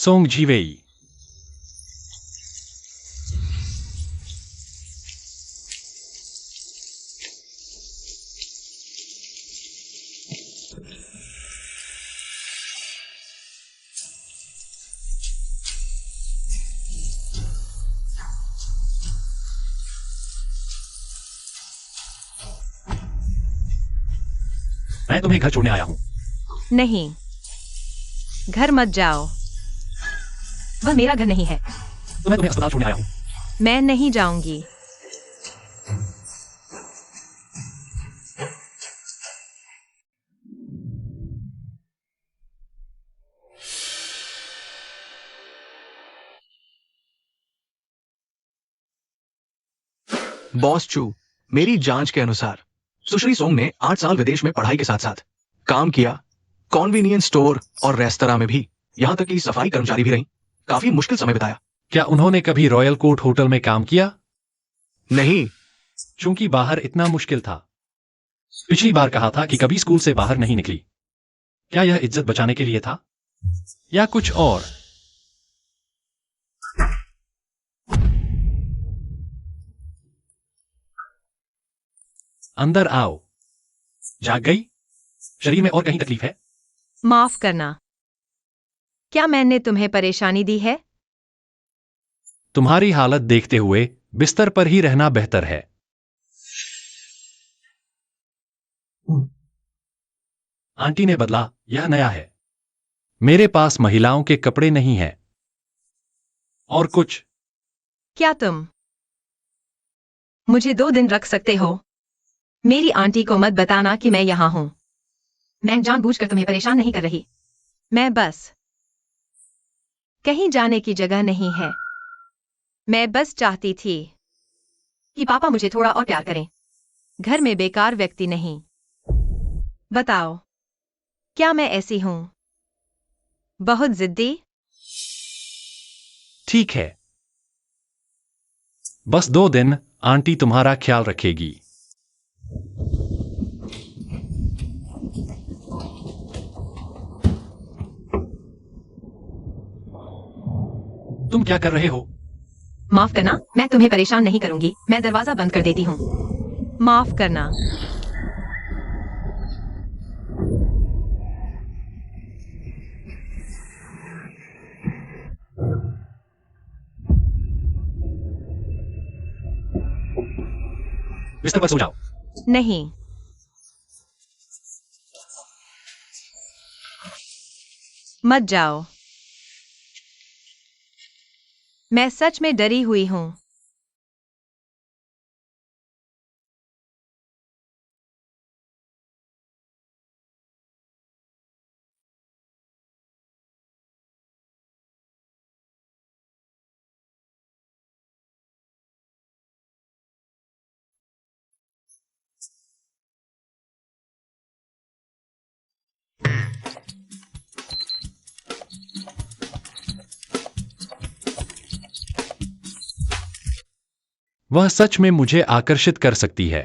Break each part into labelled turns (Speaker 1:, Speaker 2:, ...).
Speaker 1: Song Ji-wei. मैं तुम्हें घर छोड़ने आया हूं।
Speaker 2: नहीं, घर मत जाओ। वह मेरा घर नहीं है।
Speaker 1: तो मैं तुम्हें अस्पताल छोड़ने आया हूं।
Speaker 2: मैं नहीं जाऊंगी।
Speaker 3: बॉस चू, मेरी जांच के अनुसार सुश्री सोंग ने 8 साल विदेश में पढ़ाई के साथ साथ काम किया, कॉन्वीनियंस स्टोर और रेस्तरां में भी, यहां तक कि सफाई कर्मचारी भी रही। काफी मुश्किल समय बिताया।
Speaker 1: क्या उन्होंने कभी रॉयल कोर्ट होटल में काम किया?
Speaker 3: नहीं,
Speaker 1: चूंकि बाहर इतना मुश्किल था। पिछली बार कहा था कि कभी स्कूल से बाहर नहीं निकली। क्या यह इज्जत बचाने के लिए था या कुछ और? अंदर आओ। जाग गई? शरीर में और कहीं तकलीफ है?
Speaker 2: माफ करना। क्या मैंने तुम्हें परेशानी दी है?
Speaker 1: तुम्हारी हालत देखते हुए बिस्तर पर ही रहना बेहतर है। आंटी ने बदला, यह नया है। मेरे पास महिलाओं के कपड़े नहीं हैं। और कुछ?
Speaker 2: क्या तुम मुझे 2 दिन रख सकते हो? मेरी आंटी को मत बताना कि मैं यहाँ हूँ। मैं जानबूझकर तुम्हें परेशान नहीं कर रही। मैं बस कहीं जाने की जगह नहीं है। मैं बस चाहती थी कि पापा मुझे थोड़ा और प्यार करें। घर में बेकार व्यक्ति नहीं। बताओ, क्या मैं ऐसी हूं? बहुत जिद्दी?
Speaker 1: ठीक है, बस 2 दिन आंटी तुम्हारा ख्याल रखेगी। तुम क्या कर रहे हो?
Speaker 2: माफ करना, मैं तुम्हें परेशान नहीं करूंगी। मैं दरवाजा बंद कर देती हूँ। माफ करना।
Speaker 1: बिस्तर पर सो जाओ।
Speaker 2: नहीं, मत जाओ। मैं सच में डरी हुई हूँ।
Speaker 1: वह सच में मुझे आकर्षित कर सकती है।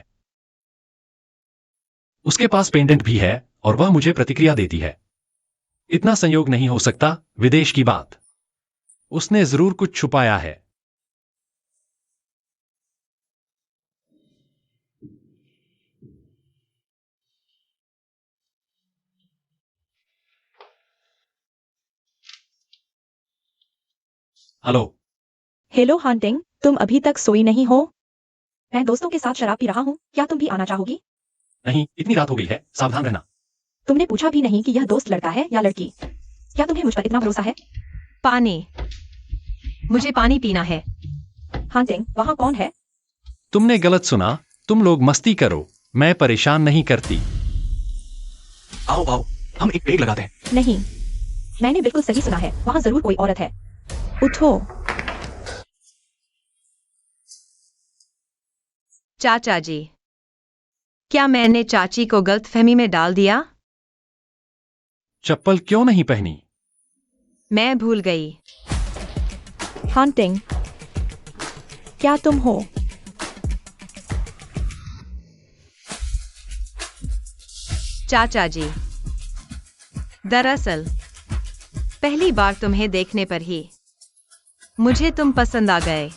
Speaker 1: उसके पास पेंडेंट भी है और वह मुझे प्रतिक्रिया देती है। इतना संयोग नहीं हो सकता। विदेश की बात। उसने जरूर कुछ छुपाया है। हेलो।
Speaker 4: हेलो हंटिंग, तुम अभी तक सोई नहीं हो? मैं दोस्तों के साथ शराब पी रहा हूँ। क्या तुम भी आना चाहोगी?
Speaker 1: नहीं, इतनी रात हो गई है, सावधान रहना।
Speaker 4: तुमने पूछा भी नहीं कि यह दोस्त लड़का है या लड़की। क्या तुम्हें मुझ पर इतना भरोसा है?
Speaker 2: पानी। मुझे पानी पीना है।
Speaker 4: हंटिंग, वहाँ कौन है?
Speaker 1: तुमने गलत सुना। तुम लोग मस्ती करो, मैं परेशान नहीं करती।
Speaker 3: आओ आओ, हम एक पेड़ लगाते हैं।
Speaker 4: नहीं, मैंने बिल्कुल सही सुना है। वहाँ जरूर कोई औरत है। उठो।
Speaker 2: चाचा जी, क्या मैंने चाची को गलतफहमी में डाल दिया?
Speaker 1: चप्पल क्यों नहीं पहनी?
Speaker 2: मैं भूल गई।
Speaker 4: हंटिंग, क्या तुम हो?
Speaker 2: चाचा जी, दरअसल पहली बार तुम्हें देखने पर ही मुझे तुम पसंद आ गए।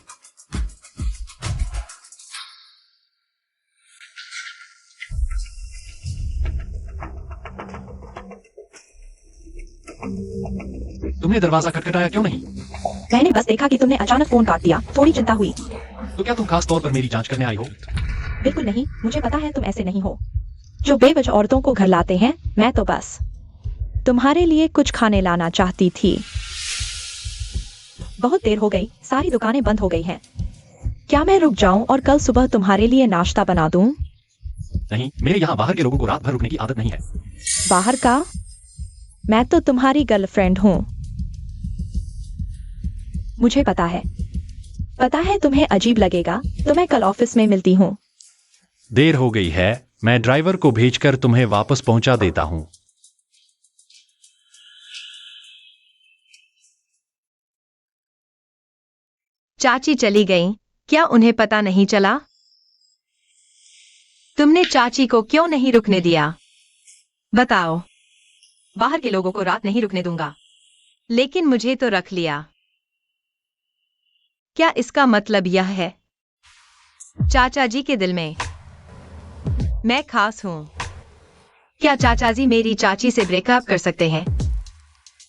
Speaker 1: तुमने दरवाजा खटखटाया क्यों नहीं?
Speaker 4: मैंने बस देखा कि तुमने अचानक फोन काट दिया, थोड़ी चिंता हुई।
Speaker 1: तो क्या तुम खास तौर पर मेरी जांच करने आई हो?
Speaker 4: बिल्कुल नहीं, मुझे पता है तुम ऐसे नहीं हो जो बेवजह औरतों को घर लाते हैं। मैं तो बस तुम्हारे लिए कुछ खाने लाना चाहती थी। बहुत देर हो गई, सारी दुकानें बंद हो गई हैं। क्या मैं रुक जाऊं और कल सुबह तुम्हारे लिए नाश्ता बना दूं?
Speaker 1: नहीं, मेरे यहाँ बाहर के लोगों को रात भर रुकने की आदत नहीं है।
Speaker 4: बाहर का? मैं तो तुम्हारी गर्लफ्रेंड हूँ। मुझे पता है तुम्हें अजीब लगेगा, तो मैं कल ऑफिस में मिलती हूँ।
Speaker 1: देर हो गई है, मैं ड्राइवर को भेजकर तुम्हें वापस पहुंचा देता हूं।
Speaker 2: चाची चली गईं, क्या उन्हें पता नहीं चला? तुमने चाची को क्यों नहीं रुकने दिया? बताओ। बाहर के लोगों को रात नहीं रुकने दूंगा, लेकिन मुझे तो रख लिया। क्या इसका मतलब यह है चाचा जी के दिल में मैं खास हूं? क्या चाचा जी मेरी चाची से ब्रेकअप कर सकते हैं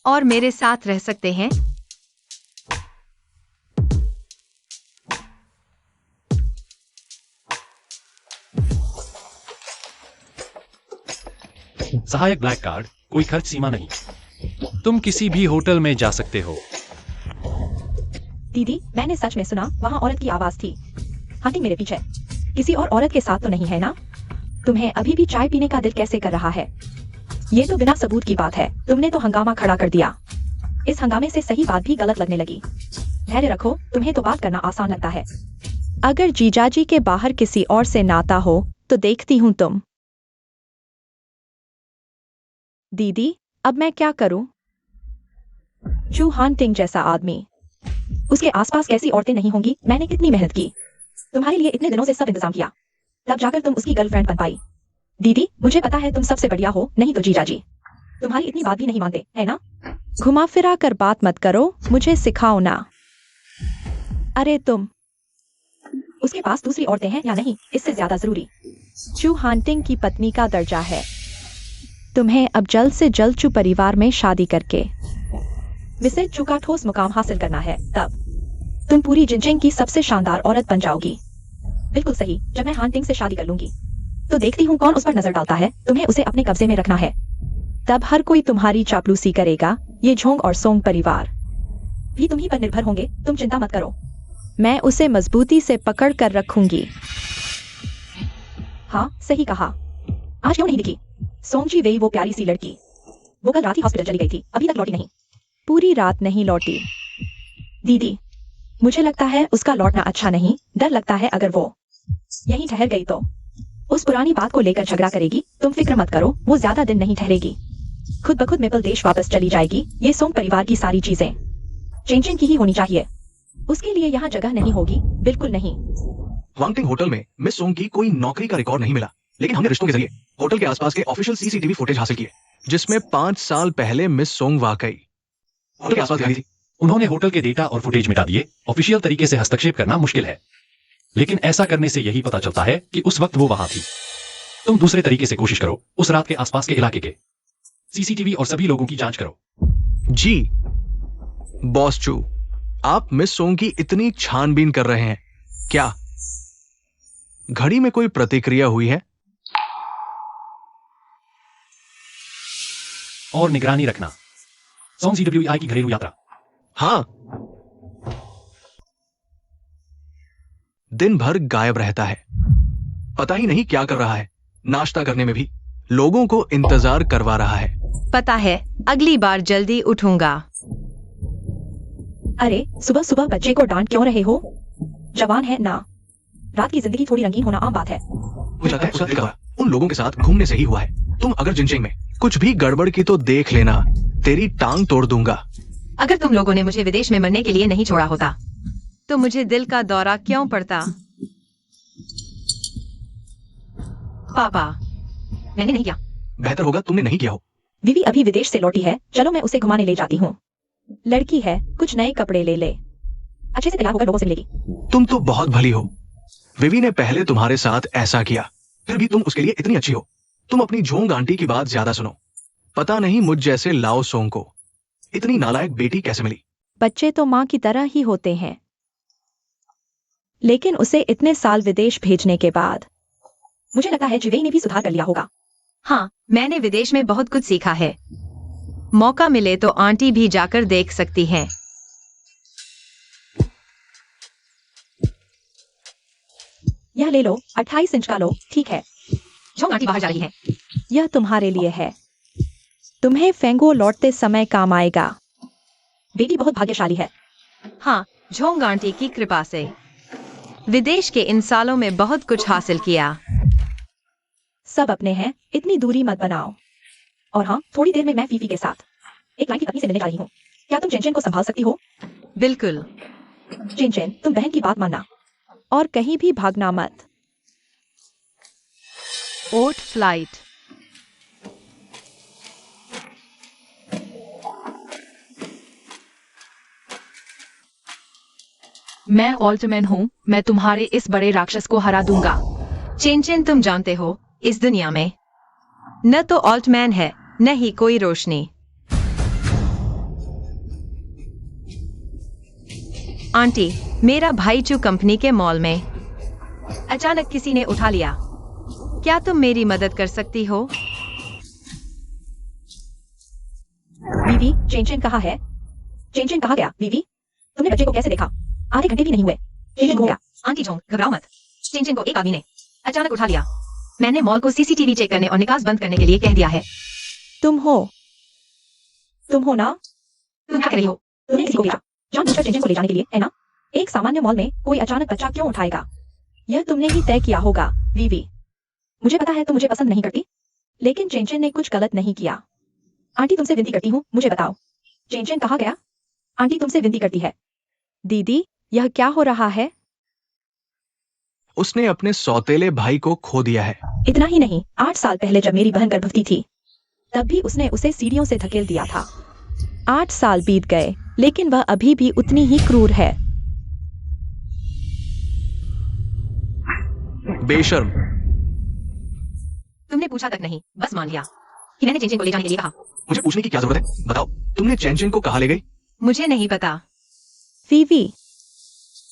Speaker 2: और मेरे साथ रह सकते हैं?
Speaker 1: सहायक ब्लैक कार्ड, कोई खर्च सीमा नहीं। तुम किसी भी होटल में जा सकते हो।
Speaker 4: दीदी, मैंने सच में सुना, वहाँ औरत की आवाज थी। हंटिंग मेरे पीछे किसी और औरत के साथ तो नहीं है ना? तुम्हें अभी भी चाय पीने का दिल कैसे कर रहा है? ये तो बिना सबूत की बात है। तुमने तो हंगामा खड़ा कर दिया। इस हंगामे से सही बात भी गलत लगने लगी। धैर्य रखो, तुम्हें तो बात करना आसान लगता है। अगर जीजाजी के बाहर किसी और से नाता हो तो देखती हूँ तुम। दीदी, अब मैं क्या करूं? चू हांटिंग जैसा आदमी, उसके आसपास कैसी औरतें नहीं होंगी? मैंने कितनी मेहनत की, तुम्हारे लिए इतने दिनों से सब इंतजाम किया, तब जाकर तुम उसकी गर्लफ्रेंड बन पाई। दीदी, मुझे पता है तुम सबसे बढ़िया हो, नहीं तो जीजाजी तुम्हारी इतनी बात भी नहीं मानते, है ना? घुमा फिरा कर बात मत करो, मुझे सिखाओ ना। अरे तुम, उसके पास दूसरी औरतें हैं या नहीं, इससे ज्यादा जरूरी चू हांटिंग की पत्नी का दर्जा है। तुम्हें अब जल्द से जल्द चू परिवार में शादी करके विसे चू का ठोस मुकाम हासिल करना है। तब तुम पूरी जिनजिंग की सबसे शानदार औरत बन जाओगी। बिल्कुल सही, जब मैं हांटिंग से शादी कर लूंगी तो देखती हूँ कौन उस पर नजर डालता है। तुम्हें उसे अपने कब्जे में रखना है, तब हर कोई तुम्हारी चापलूसी करेगा। ये झोंग और सोंग परिवार भी तुम्ही पर निर्भर होंगे, तुम चिंता मत करो। मैं उसे मजबूती से पकड़ कर रखूंगी। हाँ, सही कहा। आज क्यों नहीं दिखी सोंगजी वेई, वो प्यारी सी लड़की? वो कल रात ही हॉस्पिटल चली गई थी, अभी तक लौटी नहीं। पूरी रात नहीं लौटी। दीदी, मुझे लगता है उसका लौटना अच्छा नहीं। डर लगता है अगर वो यहीं ठहर गई तो उस पुरानी बात को लेकर झगड़ा करेगी। तुम फिक्र मत करो, वो ज्यादा दिन नहीं ठहरेगी। खुद ब खुद मेपल देश वापस चली जाएगी। ये सोंग परिवार की सारी चीजें चेंजिंग की ही होनी चाहिए, उसके लिए यहाँ जगह नहीं होगी, बिल्कुल नहीं।
Speaker 3: वांगटिंग होटल में मिस सोंग की कोई नौकरी का रिकॉर्ड नहीं मिला, लेकिन हमने रिश्तों के जरिए होटल के आसपास के ऑफिशियल सीसीटीवी फुटेज हासिल किए, जिसमें 5 साल पहले मिस सोंग वाकई होटल के आसपास गई थी।
Speaker 1: उन्होंने होटल के डेटा और फुटेज मिटा दिए। ऑफिशियल तरीके से हस्तक्षेप करना मुश्किल है, लेकिन ऐसा करने से यही पता चलता है कि उस वक्त वो वहां थी। तुम दूसरे तरीके से कोशिश करो, उस रात के आसपास के इलाके के सीसीटीवी और सभी लोगों की जांच करो।
Speaker 3: जी बॉस चू, आप मिस सोंग की इतनी छानबीन कर रहे हैं, क्या घड़ी में कोई प्रतिक्रिया हुई है?
Speaker 1: और निगरानी रखना। सोंग CWI की घरेलू यात्रा।
Speaker 3: हाँ, दिन भर गायब रहता है, पता ही नहीं क्या कर रहा है। नाश्ता करने में भी लोगों को इंतजार करवा रहा है।
Speaker 2: पता है, अगली बार जल्दी उठूंगा।
Speaker 4: अरे सुबह सुबह बच्चे को डांट क्यों रहे हो? जवान है ना, रात की जिंदगी थोड़ी रंगीन होना आम बात है।
Speaker 3: मुझे लगता है उसका दिल का उन लोगों के साथ घूमने से ही हुआ है। तुम अगर जिनजिंग में कुछ भी गड़बड़ की तो देख लेना, तेरी टांग तोड़ दूंगा।
Speaker 2: अगर तुम लोगों ने मुझे विदेश में मरने के लिए नहीं छोड़ा होता तो मुझे दिल का दौरा क्यों पड़ता? पापा, मैंने नहीं किया।
Speaker 3: बेहतर होगा तुमने नहीं किया हो।
Speaker 4: विवी अभी विदेश से लौटी है, चलो मैं उसे घुमाने ले जाती हूँ। लड़की है, कुछ नए कपड़े ले ले, अच्छे से तैयार होकर लोगों से मिलेगी।
Speaker 3: तुम तो बहुत भली हो। विवी ने पहले तुम्हारे साथ ऐसा किया, फिर भी तुम उसके लिए इतनी अच्छी हो। तुम अपनी झोंग आंटी की बात ज्यादा सुनो। पता नहीं मुझ जैसे लाओ सोंग को इतनी नालायक बेटी कैसे मिली।
Speaker 4: बच्चे तो माँ की तरह ही होते हैं, लेकिन उसे इतने साल विदेश भेजने के बाद मुझे लगता है जिवेई ने भी सुधार कर लिया होगा।
Speaker 2: हाँ, मैंने विदेश में बहुत कुछ सीखा है। मौका मिले तो आंटी भी जाकर देख सकती हैं।
Speaker 4: यह ले लो, 28 इंच का लो, ठीक है।
Speaker 2: झोंग आंटी बाहर जा रही है।
Speaker 4: यह तुम्हारे लिए है, तुम्हें फेंगो लौटते समय काम आएगा। बेटी बहुत भाग्यशाली है।
Speaker 2: हाँ, झोंग आंटी की कृपा से विदेश के इन सालों में बहुत कुछ हासिल किया।
Speaker 4: सब अपने हैं, इतनी दूरी मत बनाओ। और हाँ, थोड़ी देर में मैं फीफी के साथ एक क्लाइंट की पत्नी से मिलने जा रही हूँ। क्या तुम चेन को संभाल सकती हो?
Speaker 2: बिल्कुल।
Speaker 4: चेन, तुम बहन की बात मानना और कहीं भी भागना मत।
Speaker 2: ओट फ्लाइट। मैं ऑल्टमैन हूँ, मैं तुम्हारे इस बड़े राक्षस को हरा दूंगा। चेन, तुम जानते हो, इस दुनिया में न तो ऑल्टमैन है, न ही कोई रोशनी। आंटी, मेरा भाई चू कंपनी के मॉल में अचानक किसी ने उठा लिया। क्या तुम मेरी मदद कर सकती हो?
Speaker 4: वीवी, चेन कहाँ है? चेन कहाँ गया? वीवी, तुमने बच्चे को कैसे देखा? आधे घंटे भी नहीं हुए, चेन खो गया।
Speaker 2: आंटी झोंग, घबराओ मत। चेन को एक आदमी ने अचानक उठा लिया। मैंने मॉल को सीसीटीवी चेक करने और निकास बंद करने के लिए कह दिया है।
Speaker 4: तुम हो ना?
Speaker 2: तुम क्या कर रही हो?
Speaker 4: तुमने किसी को भेजा जानबूझकर चेन को ले जाने के लिए, है ना? एक सामान्य मॉल में कोई अचानक बच्चा क्यों उठाएगा? यह तुमने ही तय किया होगा। वीवी, मुझे पता है तुम मुझे पसंद नहीं करती, लेकिन चेन ने कुछ गलत नहीं किया। आंटी, तुमसे विनती करती हूँ, मुझे बताओ, चेन कहाँ गया? आंटी तुमसे विनती करती है। दीदी, यह क्या हो रहा है?
Speaker 3: उसने अपने सौतेले भाई को खो दिया है।
Speaker 4: इतना ही नहीं, 8 साल पहले जब मेरी बहन गर्भवती थी, तब भी उसने उसे सीढ़ियों से धकेल दिया था। 8 साल बीत गए, लेकिन वह अभी भी उतनी ही क्रूर है।
Speaker 3: बेशर्म।
Speaker 2: तुमने पूछा तक नहीं, बस मान लिया कि मैंने चेन को ले जाने के लिए कहा।
Speaker 3: मुझे पूछने की क्या जरूरत है? बताओ, तुमने चेन को कहाँ ले गई?
Speaker 2: मुझे नहीं पता।
Speaker 4: वीवी,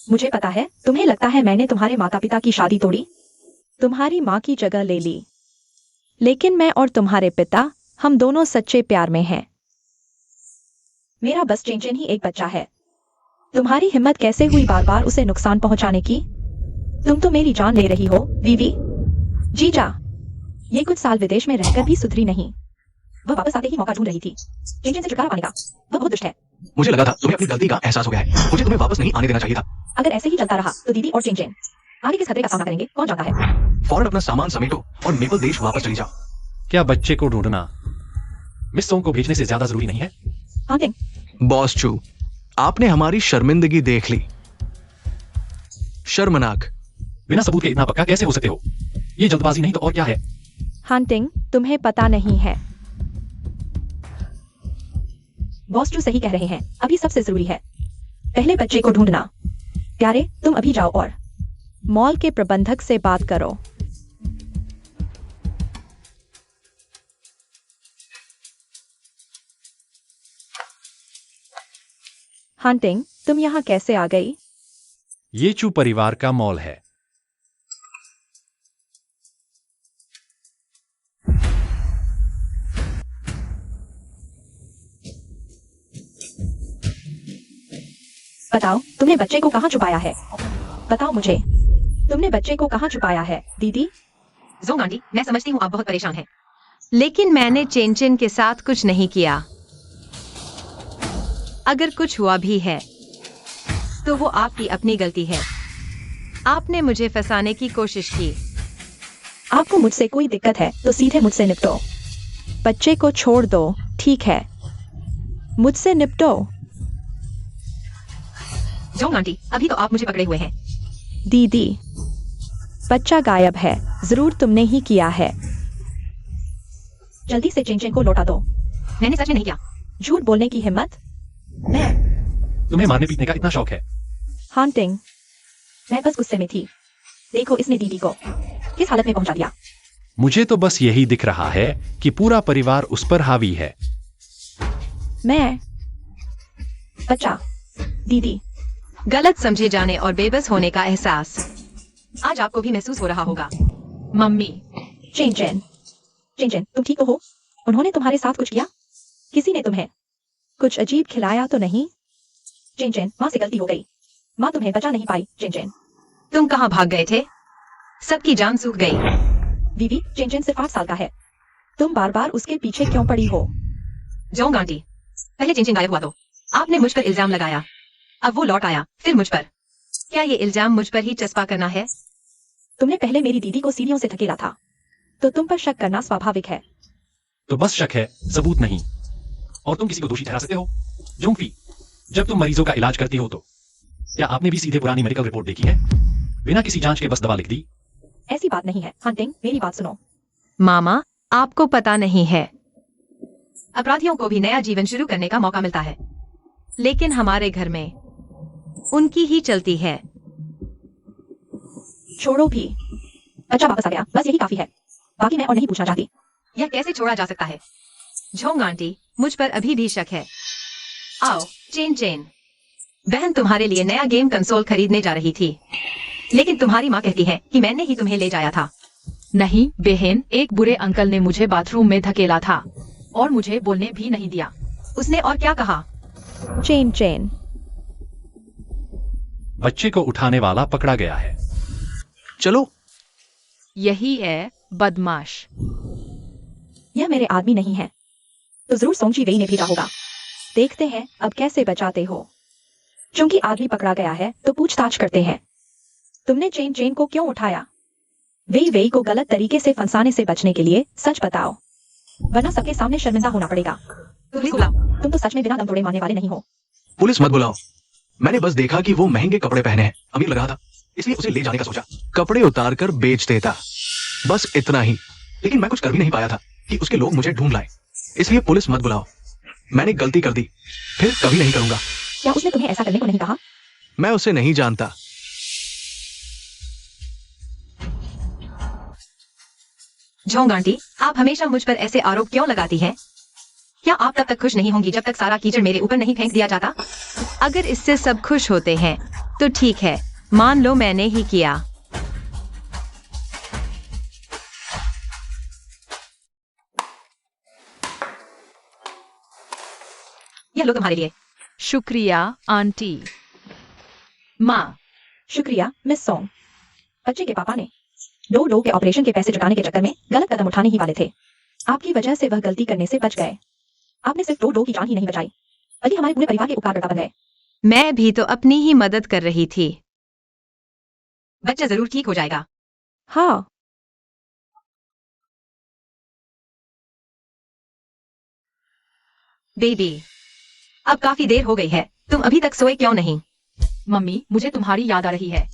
Speaker 4: मुझे पता है, तुम्हें लगता है मैंने तुम्हारे माता पिता की शादी तोड़ी, तुम्हारी माँ की जगह ले ली, लेकिन मैं और तुम्हारे पिता, हम दोनों सच्चे प्यार में हैं। मेरा बस चेन ही एक बच्चा है। तुम्हारी हिम्मत कैसे हुई बार बार उसे नुकसान पहुंचाने की? तुम तो मेरी जान ले रही हो, वीवी। जीजा, ये कुछ साल विदेश में रहकर भी सुधरी नहीं। वह वापस आते ही मौका ढूंढ रही थी चेन से छुटकारा पाने का। वह बहुत दुष्ट है।
Speaker 3: मुझे लगा था तुम्हें अपनी गलती का एहसास हो गया है। मुझे तुम्हें वापस नहीं आने देना चाहिए था।
Speaker 4: अगर ऐसे ही चलता रहा तो दीदी और चेन आगे किस खतरे का सामना करेंगे, कौन जानता है?
Speaker 3: फौरन अपना सामान समेटो और मेपल देश वापस चली जाओ।
Speaker 1: क्या बच्चे को ढूंढना मिस सोंग को भेजने से ज्यादा जरूरी नहीं है?
Speaker 4: हांटिंग,
Speaker 3: बॉस चू, आपने हमारी शर्मिंदगी देख ली। शर्मनाक।
Speaker 1: बिना सबूत के इतना पक्का कैसे हो सकते हो? ये जल्दबाजी नहीं तो और क्या है?
Speaker 4: हांटिंग, तुम्हें पता नहीं है। बॉस जो सही कह रहे हैं, अभी सबसे जरूरी है पहले बच्चे को ढूंढना। प्यारे, तुम अभी जाओ और मॉल के प्रबंधक से बात करो। हांटिंग, तुम यहाँ कैसे आ गई?
Speaker 1: ये चू परिवार का मॉल है।
Speaker 4: बताओ, तुमने बच्चे को कहाँ छुपाया है? बताओ मुझे, तुमने बच्चे को कहाँ छुपाया है? दीदी,
Speaker 2: जोंग आंटी, मैं समझती हूँ आप बहुत परेशान हैं, लेकिन मैंने चेन के साथ कुछ नहीं किया। अगर कुछ हुआ भी है तो वो आपकी अपनी गलती है। आपने मुझे फंसाने की कोशिश की।
Speaker 4: आपको मुझसे कोई दिक्कत है तो सीधे मुझसे निपटो। बच्चे को छोड़ दो, ठीक है? मुझसे निपटो।
Speaker 2: जोंग आंटी, अभी तो आप मुझे पकड़े हुए हैं।
Speaker 4: दीदी, बच्चा गायब है, जरूर तुमने ही किया है। जल्दी से चेन को लौटा दो।
Speaker 2: मैंने सच में नहीं किया।
Speaker 4: झूठ बोलने की हिम्मत? मैं
Speaker 1: तुम्हें मारने पीटने का इतना शौक है?
Speaker 4: हॉन्टिंग। मैं बस गुस्से में थी। देखो इसने दीदी को किस हालत में पहुंचा दिया।
Speaker 1: मुझे तो बस यही दिख रहा है कि पूरा परिवार उस पर हावी है।
Speaker 4: मैं बच्चा, दीदी।
Speaker 2: गलत समझे जाने और बेबस होने का एहसास आज आपको भी महसूस हो रहा होगा। Mummy,
Speaker 4: chain chain, chain chain, तुम ठीक तो हो? उन्होंने तुम्हारे साथ कुछ किया? किसी ने तुम्हें कुछ अजीब खिलाया तो नहीं? चेन चेन, माँ से गलती हो गई। माँ तुम्हें बचा नहीं पाई। चेन चेन,
Speaker 2: तुम कहाँ भाग गए थे? सबकी जान सूख गई।
Speaker 4: दीदी, चेन चेन सिर्फ 8 साल का है। तुम बार बार उसके पीछे क्यों पड़ी हो?
Speaker 2: जोंग आंटी, पहले चिंचिन गायब हुआ तो आपने मुझ पर इल्जाम लगाया। अब वो लौट आया, फिर मुझ पर। क्या ये इल्जाम मुझ पर ही चस्पा करना है?
Speaker 4: तुमने पहले मेरी दीदी को सीढ़ियों से धकेला था, तो तुम पर शक करना स्वाभाविक है।
Speaker 1: तो बस शक है, सबूत नहीं। और तुम किसी को दोषी ठहरा सकते हो? जोंगफी, जब तुम मरीजों का इलाज करती हो तो क्या आपने भी सीधे पुरानी मेडिकल रिपोर्ट देखी है, बिना किसी जांच के बस दवा लिख दी?
Speaker 4: ऐसी बात नहीं है। हंटिंग, मेरी बात सुनो।
Speaker 2: मामा, आपको पता नहीं है, अपराधियों को भी नया जीवन शुरू करने का मौका मिलता है, लेकिन हमारे घर में उनकी ही चलती है।
Speaker 4: छोड़ो भी। अच्छा वापस आ गया, बस यही काफी है। बाकी मैं और नहीं पूछना चाहती।
Speaker 2: यह कैसे छोड़ा जा सकता है? झोंग आंटी, मुझ पर अभी भी शक है। आओ, चेन चेन। बहन तुम्हारे लिए नया गेम कंसोल खरीदने जा रही थी, लेकिन तुम्हारी माँ कहती है कि मैंने ही तुम्हें ले जाया था।
Speaker 5: नहीं बहन, एक बुरे अंकल ने मुझे बाथरूम में धकेला था और मुझे बोलने भी नहीं दिया।
Speaker 2: उसने और क्या कहा?
Speaker 4: चेन चेन,
Speaker 1: बच्चे को उठाने वाला पकड़ा गया है।
Speaker 3: चलो।
Speaker 5: यही है बदमाश।
Speaker 4: यह मेरे आदमी नहीं है, तो जरूर सोंची वेई ने भेजा होगा। देखते हैं अब कैसे बचाते हो। चूंकि आदमी पकड़ा गया है तो पूछताछ करते हैं। तुमने चेन चेन को क्यों उठाया? वेई वेई को गलत तरीके से फंसाने से बचने के लिए सच बताओ, वरना सबके सामने शर्मिंदा होना पड़ेगा।
Speaker 2: पुलिस बुलाओ।
Speaker 4: तुम तो सच में बिना दम तोड़े मारने वाले नहीं हो।
Speaker 3: पुलिस मत बुलाओ। मैंने बस देखा कि वो महंगे कपड़े पहने हैं, अमीर लगा था, इसलिए उसे ले जाने का सोचा। कपड़े उतार कर बेच देता, बस इतना ही। लेकिन मैं कुछ कर भी नहीं पाया था कि उसके लोग मुझे ढूंढ लाए। इसलिए पुलिस मत बुलाओ। मैंने गलती कर दी, फिर कभी नहीं करूंगा।
Speaker 4: क्या उसने तुम्हें ऐसा करने को नहीं कहा?
Speaker 3: मैं उसे नहीं जानता।
Speaker 2: झोंग आंटी, आप हमेशा मुझ पर ऐसे आरोप क्यों लगाती हैं? क्या आप तब तक खुश नहीं होंगी जब तक सारा कीचड़ मेरे ऊपर नहीं फेंक दिया जाता? अगर इससे सब खुश होते हैं तो ठीक है, मान लो मैंने ही किया। यह लो तुम्हारे लिए।
Speaker 5: शुक्रिया आंटी।
Speaker 2: माँ,
Speaker 4: शुक्रिया मिस सोंग। बच्चे के पापा ने डो के ऑपरेशन के पैसे जुटाने के चक्कर में गलत कदम उठाने ही वाले थे। आपकी वजह से वह गलती करने से बच गए। आपने सिर्फ डो की जान ही नहीं बचाई, बल्कि हमारे पूरे परिवार के उपकारकर्ता बन गए।
Speaker 2: मैं भी तो अपनी ही मदद कर रही थी। बच्चा जरूर ठीक हो जाएगा।
Speaker 4: हाँ,
Speaker 2: बेबी, अब काफी देर हो गई है, तुम अभी तक सोए क्यों नहीं?
Speaker 5: मम्मी, मुझे तुम्हारी याद आ रही है।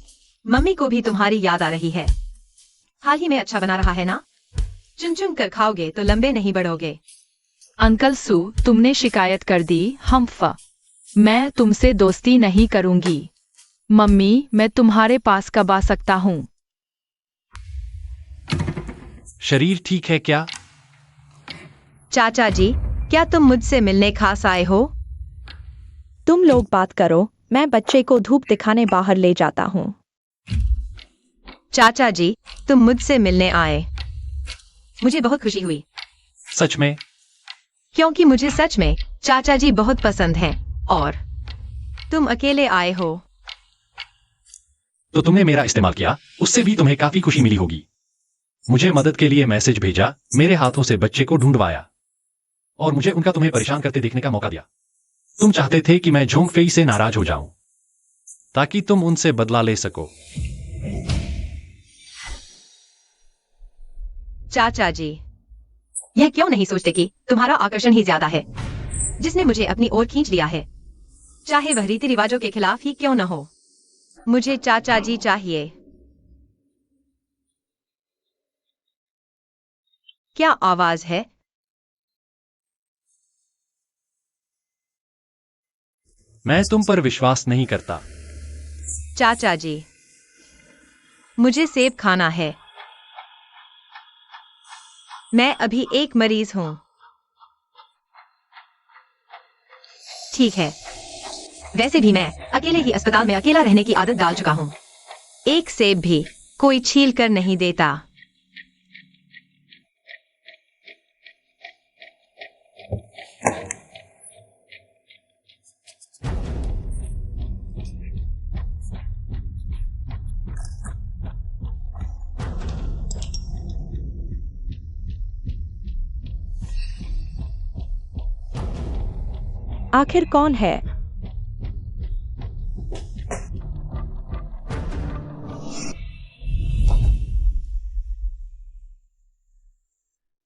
Speaker 2: मम्मी को भी तुम्हारी याद आ रही है। हाल ही में अच्छा बना रहा है ना? चुन चुन कर खाओगे तो लंबे नहीं बढ़ोगे।
Speaker 5: अंकल सू, तुमने शिकायत कर दी। मैं तुमसे दोस्ती नहीं करूंगी। मम्मी, मैं तुम्हारे पास कब आ सकता हूँ?
Speaker 1: शरीर ठीक है क्या?
Speaker 2: चाचा जी, क्या तुम मुझसे मिलने खास आए हो?
Speaker 4: तुम लोग बात करो, मैं बच्चे को धूप दिखाने बाहर ले जाता हूँ।
Speaker 2: चाचा जी, तुम मुझसे मिलने आए, मुझे बहुत खुशी हुई।
Speaker 1: सच में?
Speaker 2: क्योंकि मुझे सच में चाचा जी बहुत पसंद हैं और तुम अकेले आए हो।
Speaker 1: तो तुमने मेरा इस्तेमाल किया, उससे भी तुम्हें काफी खुशी मिली होगी। मुझे मदद के लिए मैसेज भेजा, मेरे हाथों से बच्चे को ढूंढवाया और मुझे उनका तुम्हें परेशान करते देखने का मौका दिया। तुम चाहते थे कि मैं झोंग फेई से नाराज हो जाऊं ताकि तुम उनसे बदला ले सको।
Speaker 2: चाचा जी, यह क्यों नहीं सोचते कि तुम्हारा आकर्षण ही ज्यादा है जिसने मुझे अपनी ओर खींच लिया है, चाहे वह रीति रिवाजों के खिलाफ ही क्यों न हो। मुझे चाचा जी चाहिए। क्या आवाज है?
Speaker 1: मैं तुम पर विश्वास नहीं करता।
Speaker 2: चाचा जी, मुझे सेब खाना है। मैं अभी एक मरीज हूं। ठीक है, वैसे भी मैं अकेले ही अस्पताल में अकेला रहने की आदत डाल चुका हूं। एक सेब भी कोई छील कर नहीं देता।
Speaker 4: आखिर कौन है?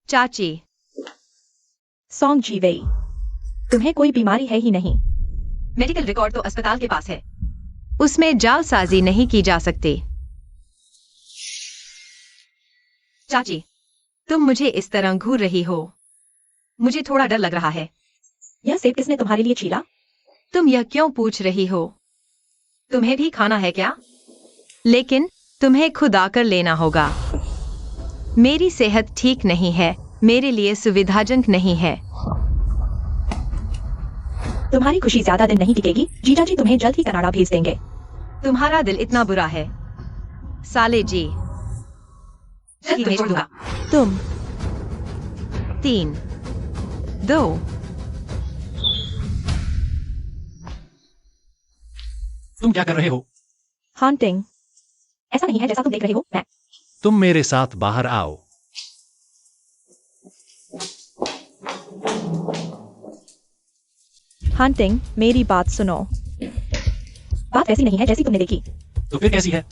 Speaker 2: चाची,
Speaker 4: सॉन्ग जी वही। तुम्हें कोई बीमारी है ही नहीं।
Speaker 2: मेडिकल रिकॉर्ड तो अस्पताल के पास है। उसमें जालसाजी नहीं की जा सकती। चाची, तुम मुझे इस तरह घूर रही हो। मुझे थोड़ा डर लग रहा है।
Speaker 4: यह सेब किसने तुम्हारे लिए छीला?
Speaker 2: तुम यह क्यों पूछ रही हो? तुम्हें भी खाना है क्या? लेकिन तुम्हें खुद आकर लेना होगा। मेरी सेहत ठीक नहीं है, मेरे लिए सुविधाजनक नहीं है।
Speaker 4: तुम्हारी खुशी ज्यादा दिन नहीं टिकेगी। जीजा जी तुम्हें जल्द ही कनाडा भेज देंगे।
Speaker 2: तुम्हारा दिल इतना बुरा है, साले जी। जल्द ही छोड़ दूंगा।
Speaker 4: तुम
Speaker 2: 3, 2,
Speaker 1: तुम क्या कर रहे हो?
Speaker 4: हॉन्टिंग। ऐसा नहीं है जैसा तुम देख रहे हो। मैं
Speaker 1: तुम मेरे साथ बाहर आओ।
Speaker 4: हॉन्टिंग, मेरी बात सुनो। बात वैसी नहीं है जैसी तुमने देखी।
Speaker 1: तो फिर कैसी है?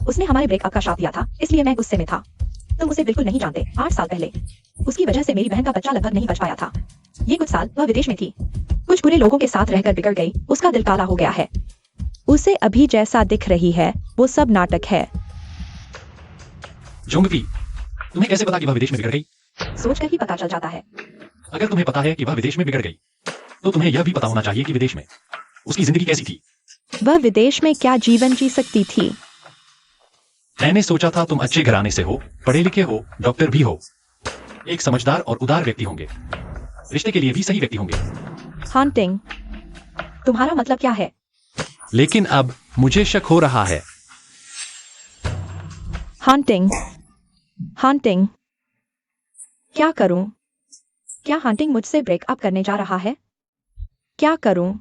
Speaker 4: उसने हमारे ब्रेकअप का श्राप दिया था, इसलिए मैं गुस्से में था। तुम उसे बिल्कुल नहीं जानते। 8 साल पहले उसकी वजह से मेरी बहन का बच्चा लगभग नहीं बच पाया था। ये कुछ साल वह विदेश में थी। कुछ बुरे लोगों के साथ रहकर बिगड़ गई। उसका दिल काला हो गया है। उसे अभी जैसा दिख रही है वो सब नाटक है।
Speaker 1: जोंगफी, तुम्हें कैसे पता कि वह विदेश में बिगड़ गई?
Speaker 4: सोचकर ही पता चल जाता है।
Speaker 1: अगर तुम्हें पता है कि वह विदेश में बिगड़ गई, तो तुम्हें यह भी पता होना चाहिए कि विदेश में उसकी जिंदगी कैसी थी।
Speaker 4: वह विदेश में क्या जीवन जी सकती थी?
Speaker 1: मैंने सोचा था तुम अच्छे घराने से हो, पढ़े लिखे हो, डॉक्टर भी हो, एक समझदार और उदार व्यक्ति होंगे, रिश्ते के लिए भी सही व्यक्ति होंगे।
Speaker 4: हॉन्टिंग, तुम्हारा मतलब क्या है?
Speaker 1: लेकिन अब मुझे शक हो रहा है।
Speaker 4: हॉन्टिंग, हॉन्टिंग, क्या करूं? क्या हॉन्टिंग मुझसे ब्रेकअप करने जा रहा है? क्या करूं?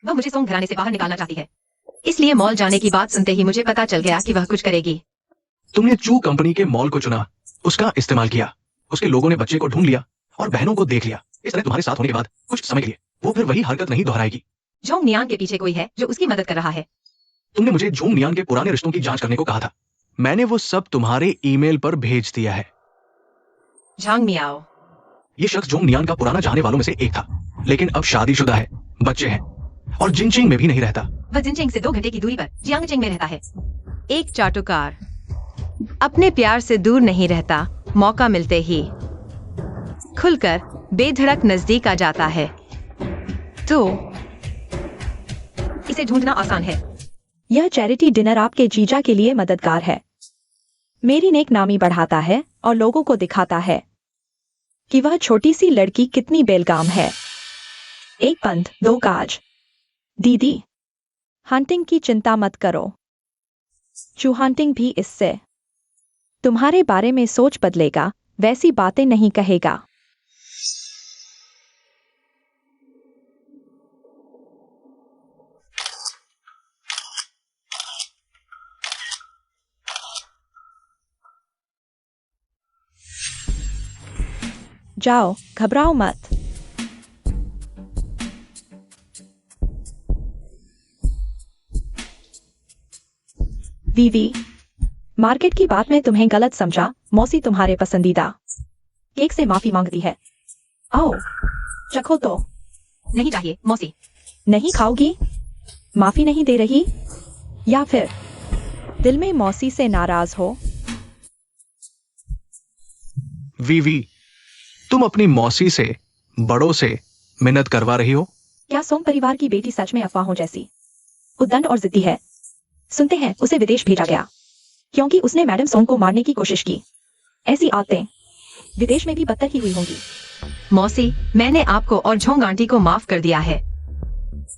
Speaker 2: वह मुझे सोंग घराने से बाहर निकालना चाहती है, इसलिए मॉल जाने की बात सुनते ही मुझे पता चल गया कि वह कुछ करेगी।
Speaker 3: तुमने चू कंपनी के मॉल को चुना, उसका इस्तेमाल किया, उसके लोगों ने बच्चे को ढूंढ लिया और बहनों को देख लिया। इस तरह तुम्हारे साथ होने के बाद कुछ समय के लिए वो फिर वही हरकत नहीं दोहराएगी।
Speaker 2: जोंग नियान के पीछे कोई है जो उसकी मदद कर रहा है।
Speaker 3: तुमने मुझे झूम नियान के पुराने रिश्तों की जांच करने को कहा था। मैंने वो सब तुम्हारे ईमेल पर भेज दिया है।
Speaker 2: झांग मियाओ,
Speaker 3: ये शख्स जोंग नियान का पुराना चाहने वालों में से एक था, लेकिन अब शादीशुदा है, बच्चे हैं और जिनचिंग में भी नहीं रहता।
Speaker 2: वह जिनचिंग से 2 घंटे की दूरी पर जियांगचिंग में रहता है। एक चाटुकार अपने प्यार से दूर नहीं रहता, मौका मिलते ही खुलकर बेधड़क नजदीक आ जाता है। तो इसे ढूंढना आसान है।
Speaker 4: यह चैरिटी डिनर आपके जीजा के लिए मददगार है। मेरी नेक नामी बढ़ाता है और लोगों को दिखाता है कि वह छोटी सी लड़की कितनी बेलगाम है। 1 पंथ 2 काज। दीदी, हंटिंग की चिंता मत करो। चू हंटिंग भी इससे तुम्हारे बारे में सोच बदलेगा, वैसी बातें नहीं कहेगा। जाओ, घबराओ मत। वीवी, मार्केट की बात में तुम्हें गलत समझा। मौसी तुम्हारे पसंदीदा केक से माफी मांगती है। आओ, चखो तो।
Speaker 2: नहीं चाहिए मौसी।
Speaker 4: नहीं खाओगी? माफी नहीं दे रही? या फिर दिल में मौसी से नाराज हो?
Speaker 3: वीवी, तुम अपनी मौसी से, बड़ों से मिन्नत करवा रही हो?
Speaker 4: क्या सोंग परिवार की बेटी सच में अफवाहों जैसी उद्दंड और जिद्दी है? सुनते हैं उसे विदेश भेजा गया क्योंकि उसने मैडम सोंग को मारने की कोशिश की। ऐसी आदतें विदेश में भी बदतर ही हुई होंगी।
Speaker 2: मौसी, मैंने आपको और झोंग आंटी को माफ कर दिया है।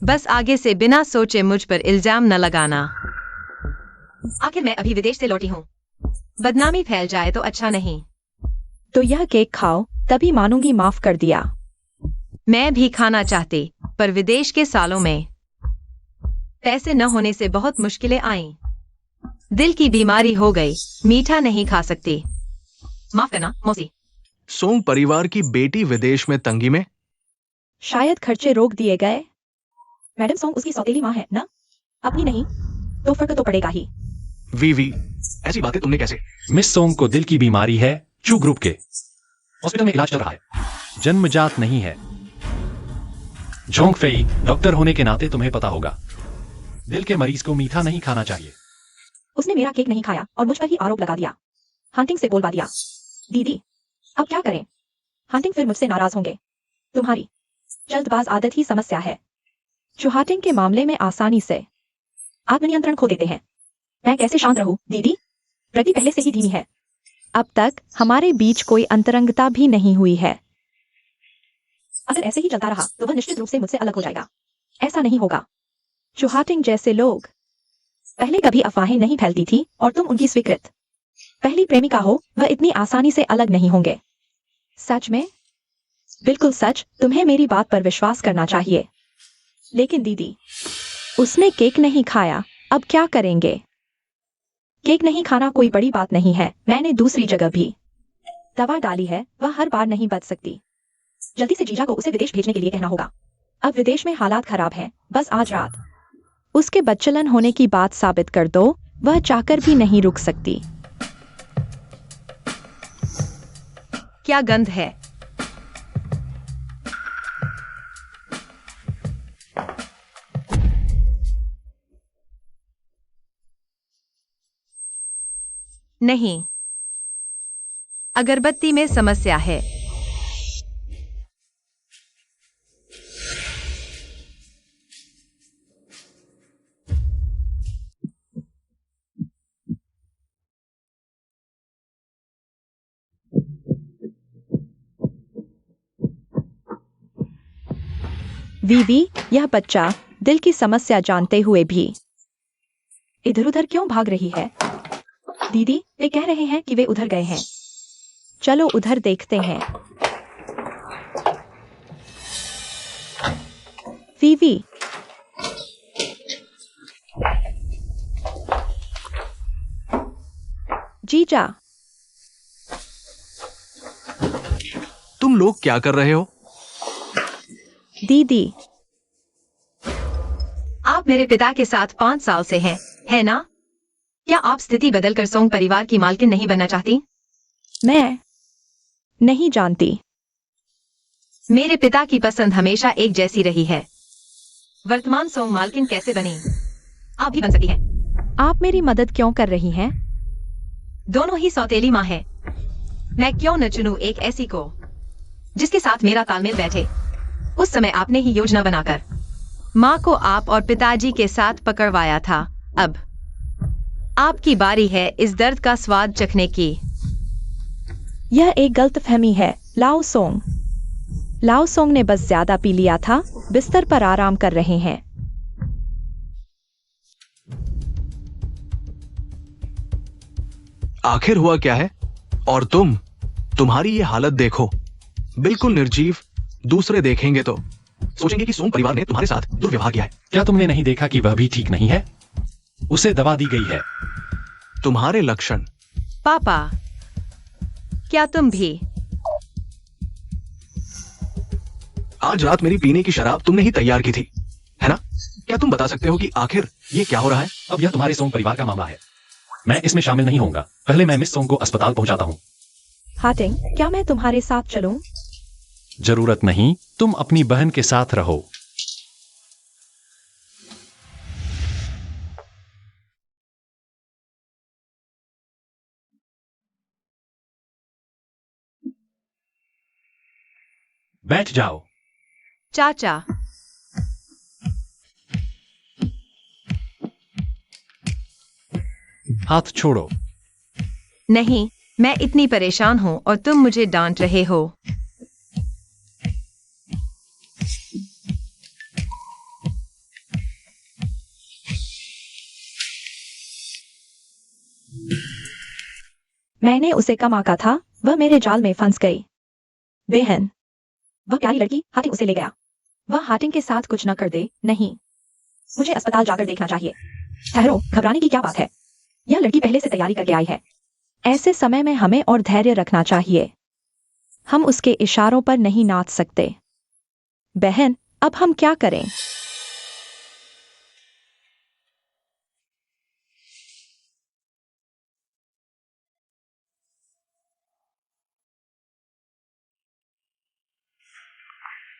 Speaker 2: बस आगे से बिना सोचे मुझ पर इल्जाम न लगाना। आखिर मैं अभी विदेश से लौटी हूँ। बदनामी फैल जाए तो अच्छा नहीं।
Speaker 4: तो यह केक खाओ, तभी मानूंगी माफ कर दिया।
Speaker 2: मैं भी खाना चाहती, पर विदेश के सालों में पैसे न होने से बहुत मुश्किलें आईं। दिल की बीमारी हो गई, मीठा नहीं खा सकती। माफ करना मौसी।
Speaker 3: सोंग परिवार की बेटी विदेश में तंगी में?
Speaker 4: शायद खर्चे रोक दिए गए। मैडम सोंग उसकी सौतेली माँ है ना? अपनी नहीं तो फर्क तो पड़ेगा ही।
Speaker 3: वी ऐसी बातें तुमने कैसे?
Speaker 1: मिस सोंग को दिल की बीमारी है, चू ग्रुप के हॉस्पिटल में इलाज चल रहा है। जन्मजात नहीं है। झोंग फेई, डॉक्टर होने के नाते तुम्हें पता होगा, दिल के मरीज को मीठा नहीं खाना चाहिए।
Speaker 4: उसने मेरा केक नहीं खाया और मुझ पर ही आरोप लगा दिया। हंटिंग से बोलवा दिया। दीदी, अब क्या करें? हंटिंग फिर मुझसे नाराज होंगे। तुम्हारी जल्दबाज आदत ही समस्या है। चुहाटिंग के मामले में आसानी से आत्मनियंत्रण खो देते हैं। मैं कैसे शांत रहूं, दीदी? प्रति पहले से ही धीमी है। अब तक हमारे बीच कोई अंतरंगता भी नहीं हुई है। अगर ऐसे ही चलता रहा तो वह निश्चित रूप से मुझसे अलग हो जाएगा। ऐसा नहीं होगा। चुहाटिंग जैसे लोग पहले कभी अफवाहें नहीं फैलती थी और तुम उनकी स्वीकृत पहली प्रेमिका हो, वह इतनी आसानी से अलग नहीं होंगे। सच में? बिल्कुल सच। तुम्हें मेरी बात पर विश्वास करना चाहिए। लेकिन दीदी, उसने केक नहीं खाया, अब क्या करेंगे? केक नहीं खाना कोई बड़ी बात नहीं है। मैंने दूसरी जगह भी दवा डाली है, वह हर बार नहीं बच सकती। जल्दी से जीजा को उसे विदेश भेजने के लिए कहना होगा। अब विदेश में हालात खराब हैं, बस आज रात उसके बच्चलन होने की बात साबित कर दो, वह चाहकर भी नहीं रुक सकती।
Speaker 2: क्या गंध है? नहीं, अगरबत्ती में समस्या है।
Speaker 4: वीवी, यह बच्चा दिल की समस्या जानते हुए भी इधर उधर क्यों भाग रही है? दीदी, वे कह रहे हैं कि वे उधर गए हैं। चलो उधर देखते हैं। वीवी, जीजा,
Speaker 3: तुम लोग क्या कर रहे हो?
Speaker 4: दीदी,
Speaker 2: आप मेरे पिता के साथ 5 साल से हैं, है ना? क्या आप स्थिति बदलकर सोंग परिवार की मालकिन नहीं बनना चाहती?
Speaker 4: मैं नहीं जानती।
Speaker 2: मेरे पिता की पसंद हमेशा एक जैसी रही है। वर्तमान सोंग मालकिन कैसे बनी? आप भी बन सकती हैं।
Speaker 4: आप मेरी मदद क्यों कर रही हैं?
Speaker 2: दोनों ही सौतेली माँ हैं। मैं क्यों न चुनूं एक ऐसी को जिसके साथ मेरा तालमेल बैठे। उस समय आपने ही योजना बनाकर माँ को आप और पिताजी के साथ पकड़वाया था। अब आपकी बारी है इस दर्द का स्वाद चखने की।
Speaker 4: यह एक गलतफहमी है, लाओ सोंग। लाओ सोंग ने बस ज्यादा पी लिया था, बिस्तर पर आराम कर रहे हैं।
Speaker 3: आखिर हुआ क्या है? और तुम्हारी ये हालत देखो, बिल्कुल निर्जीव। दूसरे देखेंगे तो सोचेंगे कि सोंग परिवार ने तुम्हारे साथ दुर्व्यवहार किया है।
Speaker 1: क्या तुमने नहीं देखा कि वह भी ठीक नहीं है? उसे दवा दी गई है।
Speaker 3: तुम्हारे लक्षण।
Speaker 2: पापा, क्या तुम भी?
Speaker 3: आज रात मेरी पीने की शराब तुमने ही तैयार की थी, है ना? क्या तुम बता सकते हो कि आखिर ये क्या हो रहा है?
Speaker 1: अब यह तुम्हारे सोंग परिवार का मामला है, मैं इसमें शामिल नहीं होऊंगा। पहले मैं मिस सोंग को अस्पताल पहुंचाता हूं।
Speaker 4: हाटिंग, क्या मैं तुम्हारे साथ चलूं?
Speaker 1: जरूरत नहीं, तुम अपनी बहन के साथ रहो। बैठ जाओ।
Speaker 2: चाचा,
Speaker 1: हाथ छोड़ो।
Speaker 2: नहीं, मैं इतनी परेशान हूँ और तुम मुझे डांट रहे हो।
Speaker 4: मैंने उसे कम आंका था, वह मेरे जाल में फंस गई। बेहन, वह प्यारी लड़की हाटिंग उसे ले गया। वह हाटिंग के साथ कुछ न कर दे। नहीं, मुझे अस्पताल जाकर देखना चाहिए। ठहरो, घबराने की क्या बात है? यह लड़की पहले से तैयारी करके आई है। ऐसे समय में हमें और धैर्य रखना चाहिए। हम उसके इशारों पर नहीं नाच सकते। बहन, अब हम क्या करें?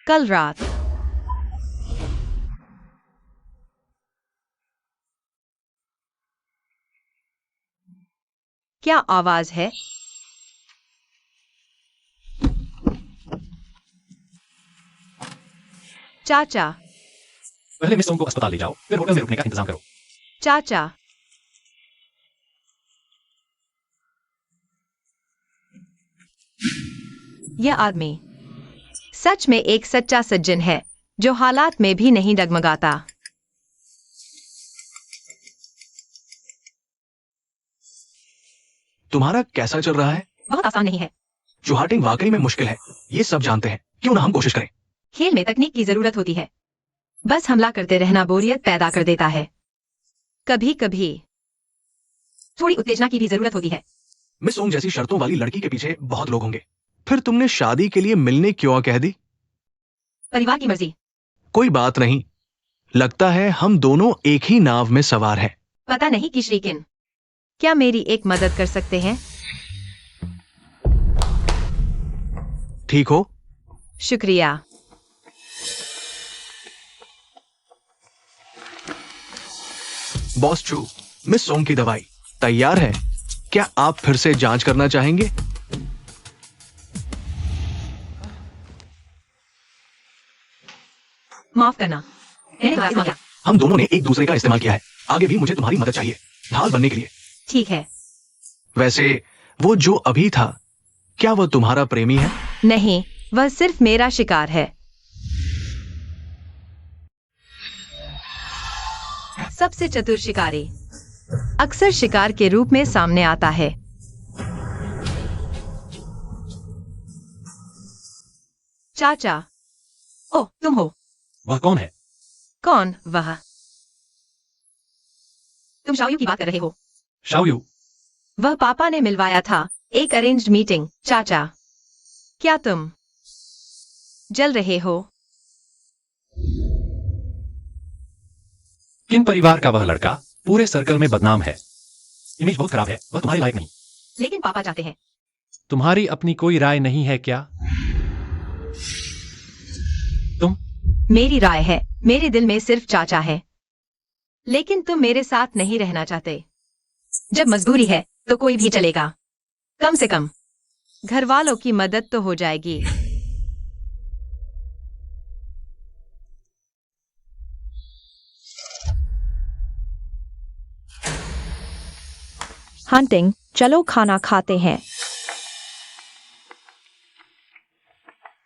Speaker 2: कल रात क्या आवाज है? चाचा,
Speaker 1: पहले मिस सोंग को अस्पताल ले जाओ, फिर होटल में रुकने का इंतजाम करो।
Speaker 2: चाचा, यह आदमी सच में एक सच्चा सज्जन है, जो हालात में भी नहीं डगमगाता।
Speaker 3: तुम्हारा कैसा चल रहा है?
Speaker 2: बहुत आसान नहीं है।
Speaker 3: चुहाटिंग वाकई में मुश्किल है, ये सब जानते हैं। क्यों ना हम कोशिश करें?
Speaker 2: खेल में तकनीक की जरूरत होती है। बस हमला करते रहना बोरियत पैदा कर देता है। कभी कभी थोड़ी उत्तेजना की भी जरूरत होती है।
Speaker 3: मिस सोंग जैसी शर्तों वाली लड़की के पीछे बहुत लोग होंगे। फिर तुमने शादी के लिए मिलने क्यों कह दी?
Speaker 2: परिवार की मर्जी।
Speaker 3: कोई बात नहीं, लगता है हम दोनों एक ही नाव में सवार हैं।
Speaker 2: पता नहीं कि श्रीकिन क्या मेरी एक मदद कर सकते हैं?
Speaker 3: ठीक हो?
Speaker 2: शुक्रिया।
Speaker 3: बॉस चू, मिस सोंग की दवाई तैयार है। क्या आप फिर से जांच करना चाहेंगे?
Speaker 2: माफ करना, मैंने तुम्हारा इस्तेमाल किया।
Speaker 3: हम दोनों ने एक दूसरे का इस्तेमाल किया है। आगे भी मुझे तुम्हारी मदद चाहिए, ढाल बनने के लिए।
Speaker 2: ठीक है।
Speaker 3: वैसे वो जो अभी था, क्या वह तुम्हारा प्रेमी है?
Speaker 2: नहीं, वह सिर्फ मेरा शिकार है। सबसे चतुर शिकारी अक्सर शिकार के रूप में सामने आता है। चाचा, ओह, तुम हो।
Speaker 1: वह कौन है?
Speaker 2: कौन वह? तुम शाओयू की बात कर रहे हो?
Speaker 1: शाओयू?
Speaker 2: वह पापा ने मिलवाया था, एक अरेंज्ड मीटिंग। चाचा, क्या तुम जल रहे हो?
Speaker 1: किन परिवार का वह लड़का पूरे सर्कल में बदनाम है। इमेज बहुत खराब है, वह तुम्हारे लायक नहीं।
Speaker 2: लेकिन पापा चाहते हैं।
Speaker 1: तुम्हारी अपनी कोई राय नहीं है क्या? तुम?
Speaker 2: मेरी राय है, मेरे दिल में सिर्फ चाचा है। लेकिन तुम मेरे साथ नहीं रहना चाहते। जब मजबूरी है तो कोई भी चलेगा। कम से कम घर वालों की मदद तो हो जाएगी।
Speaker 4: हंटिंग, चलो खाना खाते हैं।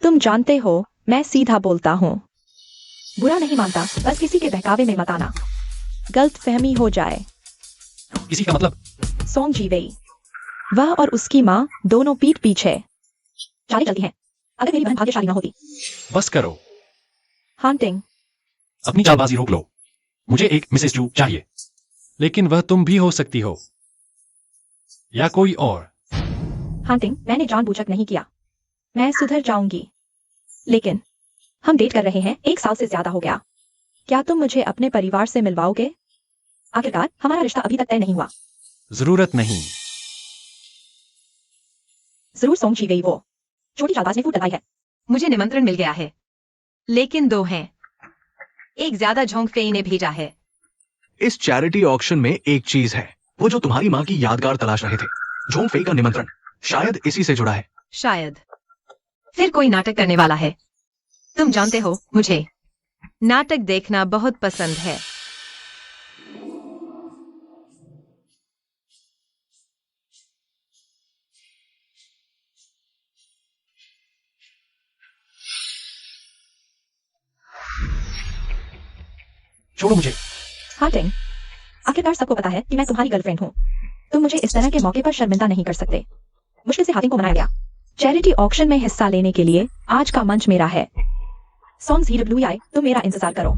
Speaker 4: तुम जानते हो, मैं सीधा बोलता हूँ। बुरा नहीं मानता, बस किसी के बहकावे में मत आना। गलत फहमी हो जाए।
Speaker 1: किसी का मतलब?
Speaker 4: सोंग जीवेई, वह और उसकी माँ दोनों पीठ पीछे चाली चलती हैं। अगर मेरी बहन भाग्यशाली न होती।
Speaker 1: बस करो,
Speaker 4: हंटिंग,
Speaker 1: अपनी चालबाजी रोक लो। मुझे एक मिसेस चू चाहिए। लेकिन वह तुम भी हो सकती हो, या कोई और।
Speaker 4: हंटिंग, मैंने जानबूझकर नहीं किया। मैं सुधर जाऊंगी। लेकिन हम डेट कर रहे हैं, 1 साल से ज्यादा हो गया। क्या तुम मुझे अपने परिवार से मिलवाओगे? आखिरकार हमारा रिश्ता अभी तक तय नहीं हुआ।
Speaker 1: जरूरत नहीं।
Speaker 4: जरूर सोंग जी गई वो छोटी चालबाज ने फूट लगाई है।
Speaker 2: मुझे निमंत्रण मिल गया है, लेकिन 2 हैं। एक ज्यादा झोंक फेई ने भेजा है।
Speaker 3: इस चैरिटी ऑक्शन में एक चीज है, वो जो तुम्हारी माँ की यादगार तलाश रहे थे। झोंग फेई का निमंत्रण शायद इसी से जुड़ा है।
Speaker 2: शायद फिर कोई नाटक करने वाला है। तुम जानते हो, मुझे नाटक देखना बहुत पसंद है।
Speaker 1: छोड़ो मुझे।
Speaker 4: हार्टिंग, आखिरकार सबको पता है कि मैं तुम्हारी गर्लफ्रेंड हूँ। तुम मुझे इस तरह के मौके पर शर्मिंदा नहीं कर सकते। मुश्किल से हार्टिंग को मनाया गया। चैरिटी ऑक्शन में हिस्सा लेने के लिए आज का मंच मेरा है। सॉन्ग्स HWI, तुम मेरा इंतजार करो।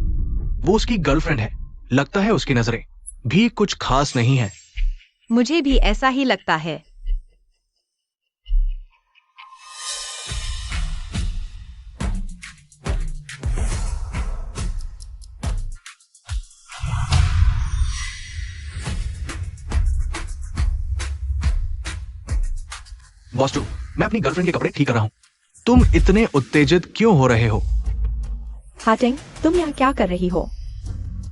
Speaker 3: वो उसकी गर्लफ्रेंड है। लगता है उसकी नजरें भी कुछ खास नहीं है।
Speaker 2: मुझे भी ऐसा ही लगता है।
Speaker 3: बॉस टू, मैं अपनी गर्लफ्रेंड के कपड़े ठीक कर रहा हूँ। तुम इतने उत्तेजित क्यों हो रहे हो?
Speaker 4: हार्टिंग, तुम यहाँ क्या कर रही हो?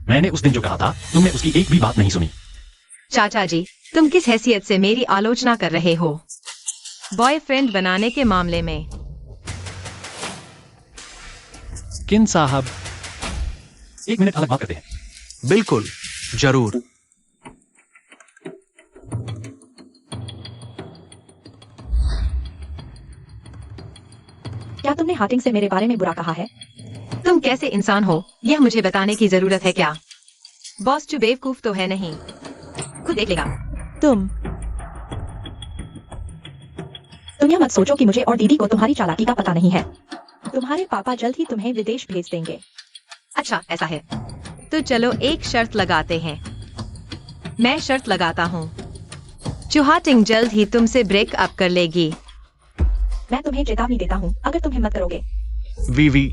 Speaker 1: मैंने उस दिन जो कहा था, तुमने उसकी एक भी बात नहीं सुनी।
Speaker 2: चाचा जी, तुम किस हैसियत से मेरी आलोचना कर रहे हो? बॉयफ्रेंड बनाने के मामले में।
Speaker 1: किन साहब, 1 मिनट अलग बात करते हैं।
Speaker 3: बिल्कुल, जरूर।
Speaker 4: क्या तुमने हार्टिंग से मेरे बारे में बुरा कहा है?
Speaker 2: तुम कैसे इंसान हो, यह मुझे बताने की जरूरत है क्या? बॉस जो बेवकूफ तो है नहीं, खुद देख लेगा।
Speaker 4: तुम यह मत सोचो कि मुझे और दीदी को तुम्हारी चालाकी का पता नहीं है। तुम्हारे पापा जल्द ही तुम्हें विदेश भेज देंगे।
Speaker 2: अच्छा, ऐसा है तो चलो एक शर्त लगाते हैं। मैं शर्त लगाता हूँ, चुहाटिंग जल्द ही तुमसे ब्रेकअप कर लेगी।
Speaker 4: मैं तुम्हें चेतावनी देता हूँ, अगर तुम हिम्मत करोगे।
Speaker 3: वीवी,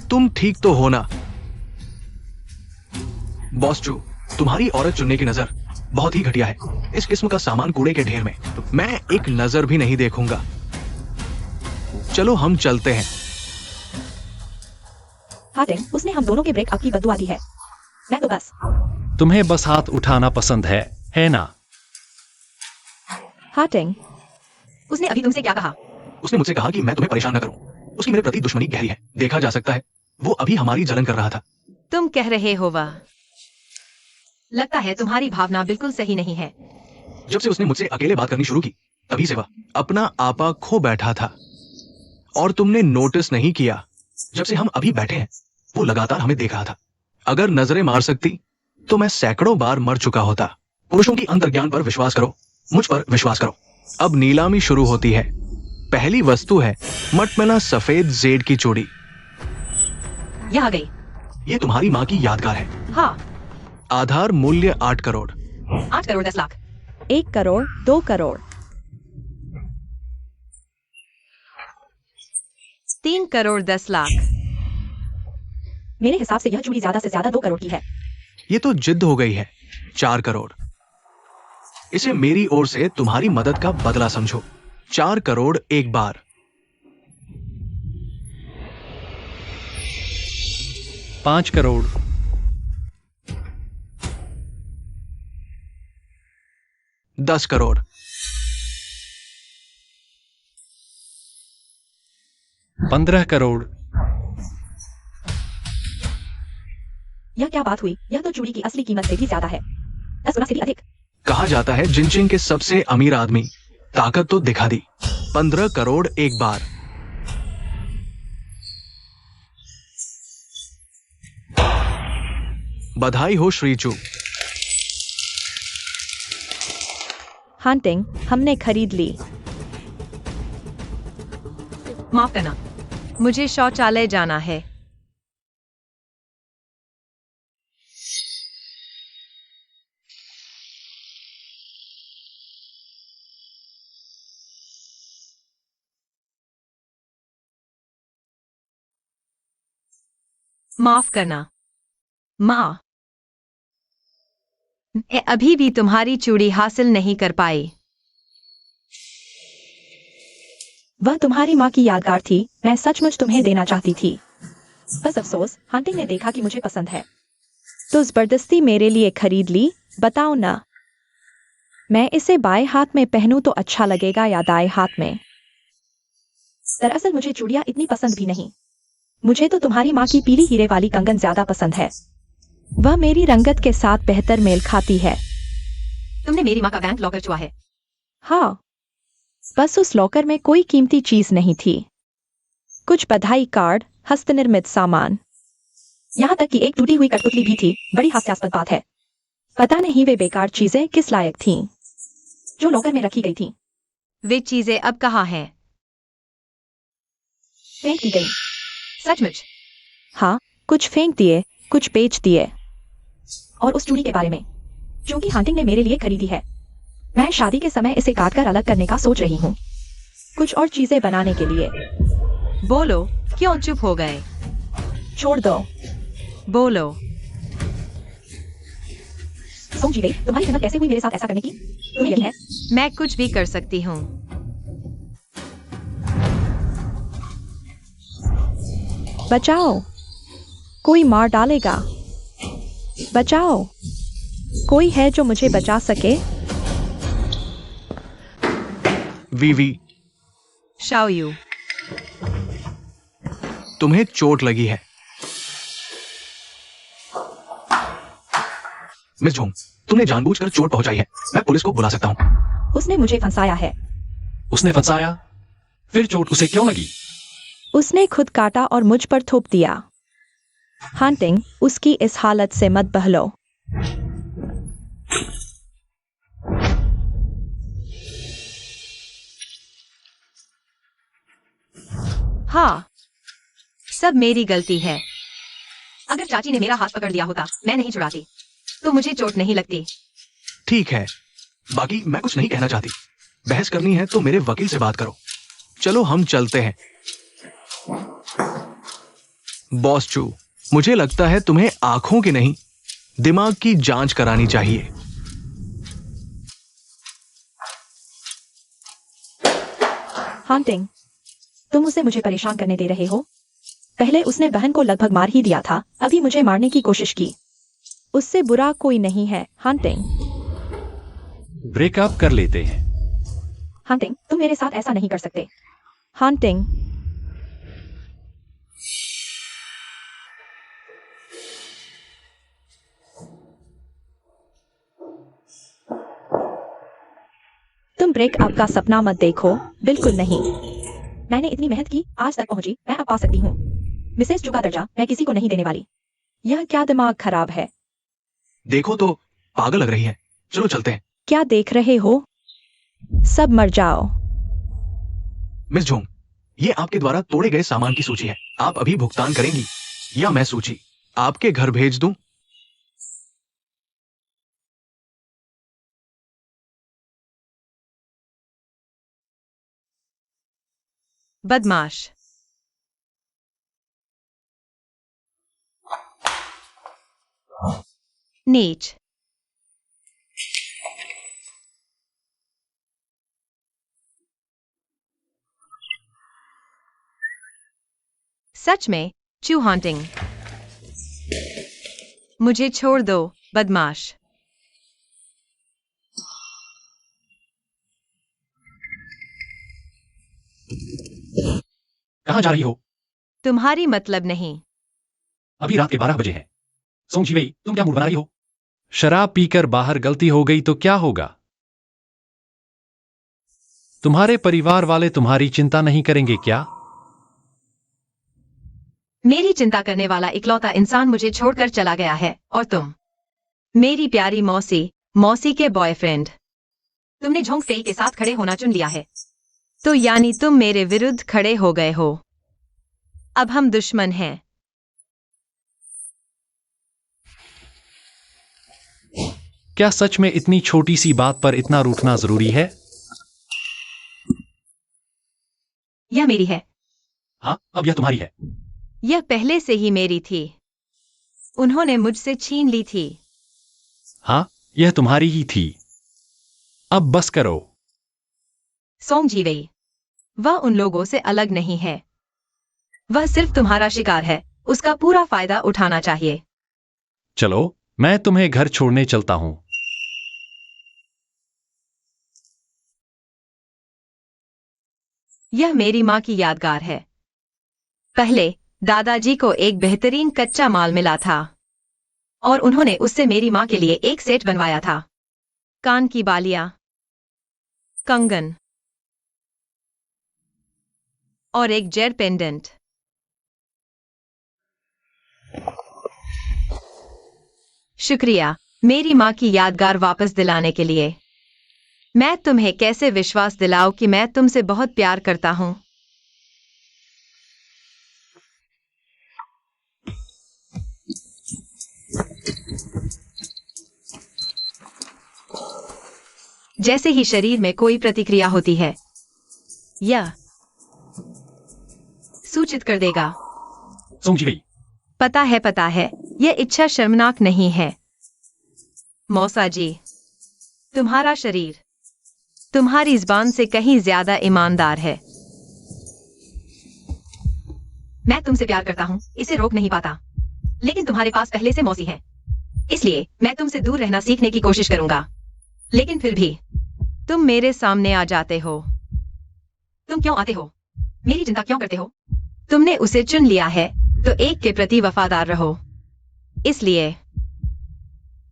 Speaker 3: तुम ठीक तो हो ना? बॉस टू, तुम्हारी औरत चुनने की नजर बहुत ही घटिया है। इस किस्म का सामान कूड़े के ढेर में मैं एक नजर भी नहीं देखूंगा। चलो हम चलते हैं।
Speaker 4: हार्टिंग, उसने हम दोनों के ब्रेकअप की बददुआ दी है। मैं तो बस
Speaker 1: तुम्हें बस हाथ उठाना पसंद है ना?
Speaker 4: हार्टिंग,
Speaker 2: उसने अभी तुमसे क्या कहा?
Speaker 3: उसने मुझसे कहा कि मैं तुम्हें परेशान न करूं। उसकी मेरे प्रति दुश्मनी गहरी है। देखा जा सकता है वो अभी हमारी जलन कर रहा था।
Speaker 2: तुम कह रहे हो वाह, लगता है तुम्हारी भावना बिल्कुल सही नहीं है।
Speaker 3: जब से उसने मुझसे अकेले बात करनी शुरू की, तभी से वह अपना आपा खो बैठा था। और तुमने नोटिस नहीं किया, जब से हम अभी बैठे हैं वो लगातार हमें देख रहा था। अगर नजरें मार सकती तो मैं सैकड़ों बार मर चुका होता। पुरुषों की अंतर्ज्ञान पर विश्वास करो, मुझ पर विश्वास करो। अब नीलामी शुरू होती है। पहली वस्तु है मटमैला सफेद जेड की चूड़ी।
Speaker 2: यह आ गई।
Speaker 3: ये तुम्हारी माँ की यादगार है।
Speaker 2: हाँ,
Speaker 3: आधार मूल्य 8 करोड़।
Speaker 2: 8 करोड़ 10 लाख।
Speaker 4: 1 करोड़, 2 करोड़।
Speaker 2: 3 करोड़ 10 लाख।
Speaker 4: मेरे हिसाब से यह चूड़ी ज्यादा से ज्यादा 2 करोड़ की है।
Speaker 3: ये तो जिद हो गई है। 4 करोड़। इसे मेरी ओर से तुम्हारी मदद का बदला समझो। 4 करोड़ एक बार।
Speaker 1: 5 करोड़।
Speaker 3: 10 करोड़।
Speaker 1: 15 करोड़।
Speaker 4: यह क्या बात हुई? यह तो चूड़ी की असली कीमत से भी ज्यादा है। 10 गुना से भी अधिक।
Speaker 3: कहा जाता है जिनचिंग के सबसे अमीर आदमी ताकत तो दिखा दी। 15 करोड़ एक बार। बधाई हो श्रीचू।
Speaker 4: हार्टिंग, हमने खरीद ली।
Speaker 2: माफ करना, मुझे शौचालय जाना है। माफ करना, माँ। मैं अभी भी तुम्हारी चूड़ी हासिल नहीं कर पाई।
Speaker 4: वह तुम्हारी माँ की यादगार थी। मैं सचमुच तुम्हें देना चाहती थी। बस अफसोस, हार्टिंग ने देखा कि मुझे पसंद है तो जबरदस्ती मेरे लिए खरीद ली। बताओ ना, मैं इसे बाएं हाथ में पहनूं तो अच्छा लगेगा या दाएं हाथ में? दरअसल मुझे चूड़ियां इतनी पसंद भी नहीं। मुझे तो तुम्हारी माँ की पीली हीरे वाली कंगन ज्यादा पसंद है। वह मेरी रंगत के साथ बेहतर मेल खाती है।
Speaker 2: तुमने मेरी माँ का बैंक लॉकर छुआ है।
Speaker 4: हाँ, बस उस लॉकर में कोई कीमती चीज नहीं थी। कुछ बधाई कार्ड, हस्तनिर्मित सामान, यहाँ तक कि एक टूटी हुई कठपुतली भी थी। बड़ी हास्यास्पद बात है। पता नहीं वे बेकार चीजें किस लायक थीं, जो लॉकर में रखी गई थीं।
Speaker 2: वे चीजें अब कहाँ हैं?
Speaker 4: फेंक दी गई।
Speaker 2: सचमुच?
Speaker 4: हाँ, कुछ फेंक दिए, कुछ बेच दिए। और उस चूड़ी के बारे में, जो कि हंटिंग ने मेरे लिए खरीदी है, मैं शादी के समय इसे काटकर अलग करने का सोच रही हूँ, कुछ और चीजें बनाने के लिए।
Speaker 2: बोलो, क्यों चुप हो गए?
Speaker 4: छोड़ दो।
Speaker 2: बोलो।
Speaker 4: समझी गई? तुम्हारी हिम्मत कैसे हुई मेरे साथ ऐसा करने की? तुम्हें यही है?
Speaker 2: मैं कुछ भी कर सकती हूँ।
Speaker 4: बचाओ, कोई मार डालेगा। बचाओ, कोई है जो मुझे बचा सके?
Speaker 3: वीवी,
Speaker 2: शाओयू,
Speaker 3: तुम्हें चोट लगी है। मिस जोंग, तुमने जानबूझकर चोट पहुंचाई है। मैं पुलिस को बुला सकता हूं।
Speaker 4: उसने मुझे फंसाया है।
Speaker 1: उसने फंसाया? फिर चोट उसे क्यों लगी?
Speaker 4: उसने खुद काटा और मुझ पर थोप दिया। हंटिंग, उसकी इस हालत से मत बहलो।
Speaker 2: हाँ, सब मेरी गलती है। अगर चाची ने मेरा हाथ पकड़ लिया होता, मैं नहीं छुड़ाती, तो मुझे चोट नहीं लगती।
Speaker 3: ठीक है, बाकी मैं कुछ नहीं कहना चाहती। बहस करनी है तो मेरे वकील से बात करो। चलो हम चलते हैं। बॉस चू, मुझे लगता है तुम्हें आंखों की नहीं, दिमाग की जांच करानी चाहिए।
Speaker 4: हंटिंग, तुम उसे मुझे परेशान करने दे रहे हो। पहले उसने बहन को लगभग मार ही दिया था, अभी मुझे मारने की कोशिश की। उससे बुरा कोई नहीं है। हंटिंग,
Speaker 1: ब्रेकअप कर लेते हैं।
Speaker 4: हंटिंग, तुम मेरे साथ ऐसा नहीं कर सकते। हंटिंग, तुम ब्रेकअप का सपना मत देखो, बिल्कुल नहीं। मैंने इतनी मेहनत की, आज तक पहुंची, मैं अब पा सकती हूँ। मिसेस चू का दर्जा मैं किसी को नहीं देने वाली। यह क्या दिमाग खराब है?
Speaker 3: देखो तो पागल लग रही है। चलो चलते हैं।
Speaker 4: क्या देख रहे हो? सब मर जाओ।
Speaker 3: मिस जोंग, ये आपके द्वारा तोड़े गए सामान की सूची है। आप अभी भुगतान करेंगी या मैं सूची आपके घर भेज दूं?
Speaker 2: बदमाश। नीच। सच में, चू हंटिंग। मुझे छोड़ दो, बदमाश।
Speaker 1: कहां जा रही हो?
Speaker 2: तुम्हारी मतलब नहीं।
Speaker 1: अभी रात के 12 बजे हैं। सोंग जीवेई, तुम क्या मूड बना रही हो? शराब पीकर बाहर गलती हो गई तो क्या होगा? तुम्हारे परिवार वाले तुम्हारी चिंता नहीं करेंगे क्या?
Speaker 2: मेरी चिंता करने वाला इकलौता इंसान मुझे छोड़कर चला गया है, और तुम, मेरी प्यारी मौसी, मौसी के बॉयफ्रेंड। तुमने झोंग फेई के साथ खड़े होना चुन लिया है। तो यानी तुम मेरे विरुद्ध खड़े हो गए हो। अब हम दुश्मन हैं।
Speaker 1: क्या सच में इतनी छोटी सी बात पर इतना रूठना जरूरी है?
Speaker 2: यह मेरी है।
Speaker 1: हाँ, अब यह तुम्हारी है।
Speaker 2: यह पहले से ही मेरी थी। उन्होंने मुझसे छीन ली थी।
Speaker 1: हाँ, यह तुम्हारी ही थी। अब बस करो।
Speaker 2: सोंग जीवेई, वह उन लोगों से अलग नहीं है। वह सिर्फ तुम्हारा शिकार है, उसका पूरा फायदा उठाना चाहिए।
Speaker 1: चलो, मैं तुम्हें घर छोड़ने चलता हूं।
Speaker 2: यह मेरी माँ की यादगार है। पहले दादाजी को एक बेहतरीन कच्चा माल मिला था और उन्होंने उससे मेरी माँ के लिए एक सेट बनवाया था। कान की बालियां, कंगन और एक जेड पेंडेंट। शुक्रिया मेरी माँ की यादगार वापस दिलाने के लिए। मैं तुम्हें कैसे विश्वास दिलाऊं कि मैं तुमसे बहुत प्यार करता हूं? जैसे ही शरीर में कोई प्रतिक्रिया होती है, यह सूचित कर देगा।
Speaker 1: सोंगजीवेई,
Speaker 2: पता है, यह इच्छा शर्मनाक नहीं है। मौसा जी, तुम्हारा शरीर तुम्हारी जुबान से कहीं ज्यादा ईमानदार है। मैं तुमसे प्यार करता हूं, इसे रोक नहीं पाता, लेकिन तुम्हारे पास पहले से मौसी है, इसलिए मैं तुमसे दूर रहना सीखने की कोशिश करूंगा। लेकिन फिर भी तुम मेरे सामने आ जाते हो। तुम क्यों आते हो? मेरी चिंता क्यों करते हो? तुमने उसे चुन लिया है, तो एक के प्रति वफादार रहो। इसलिए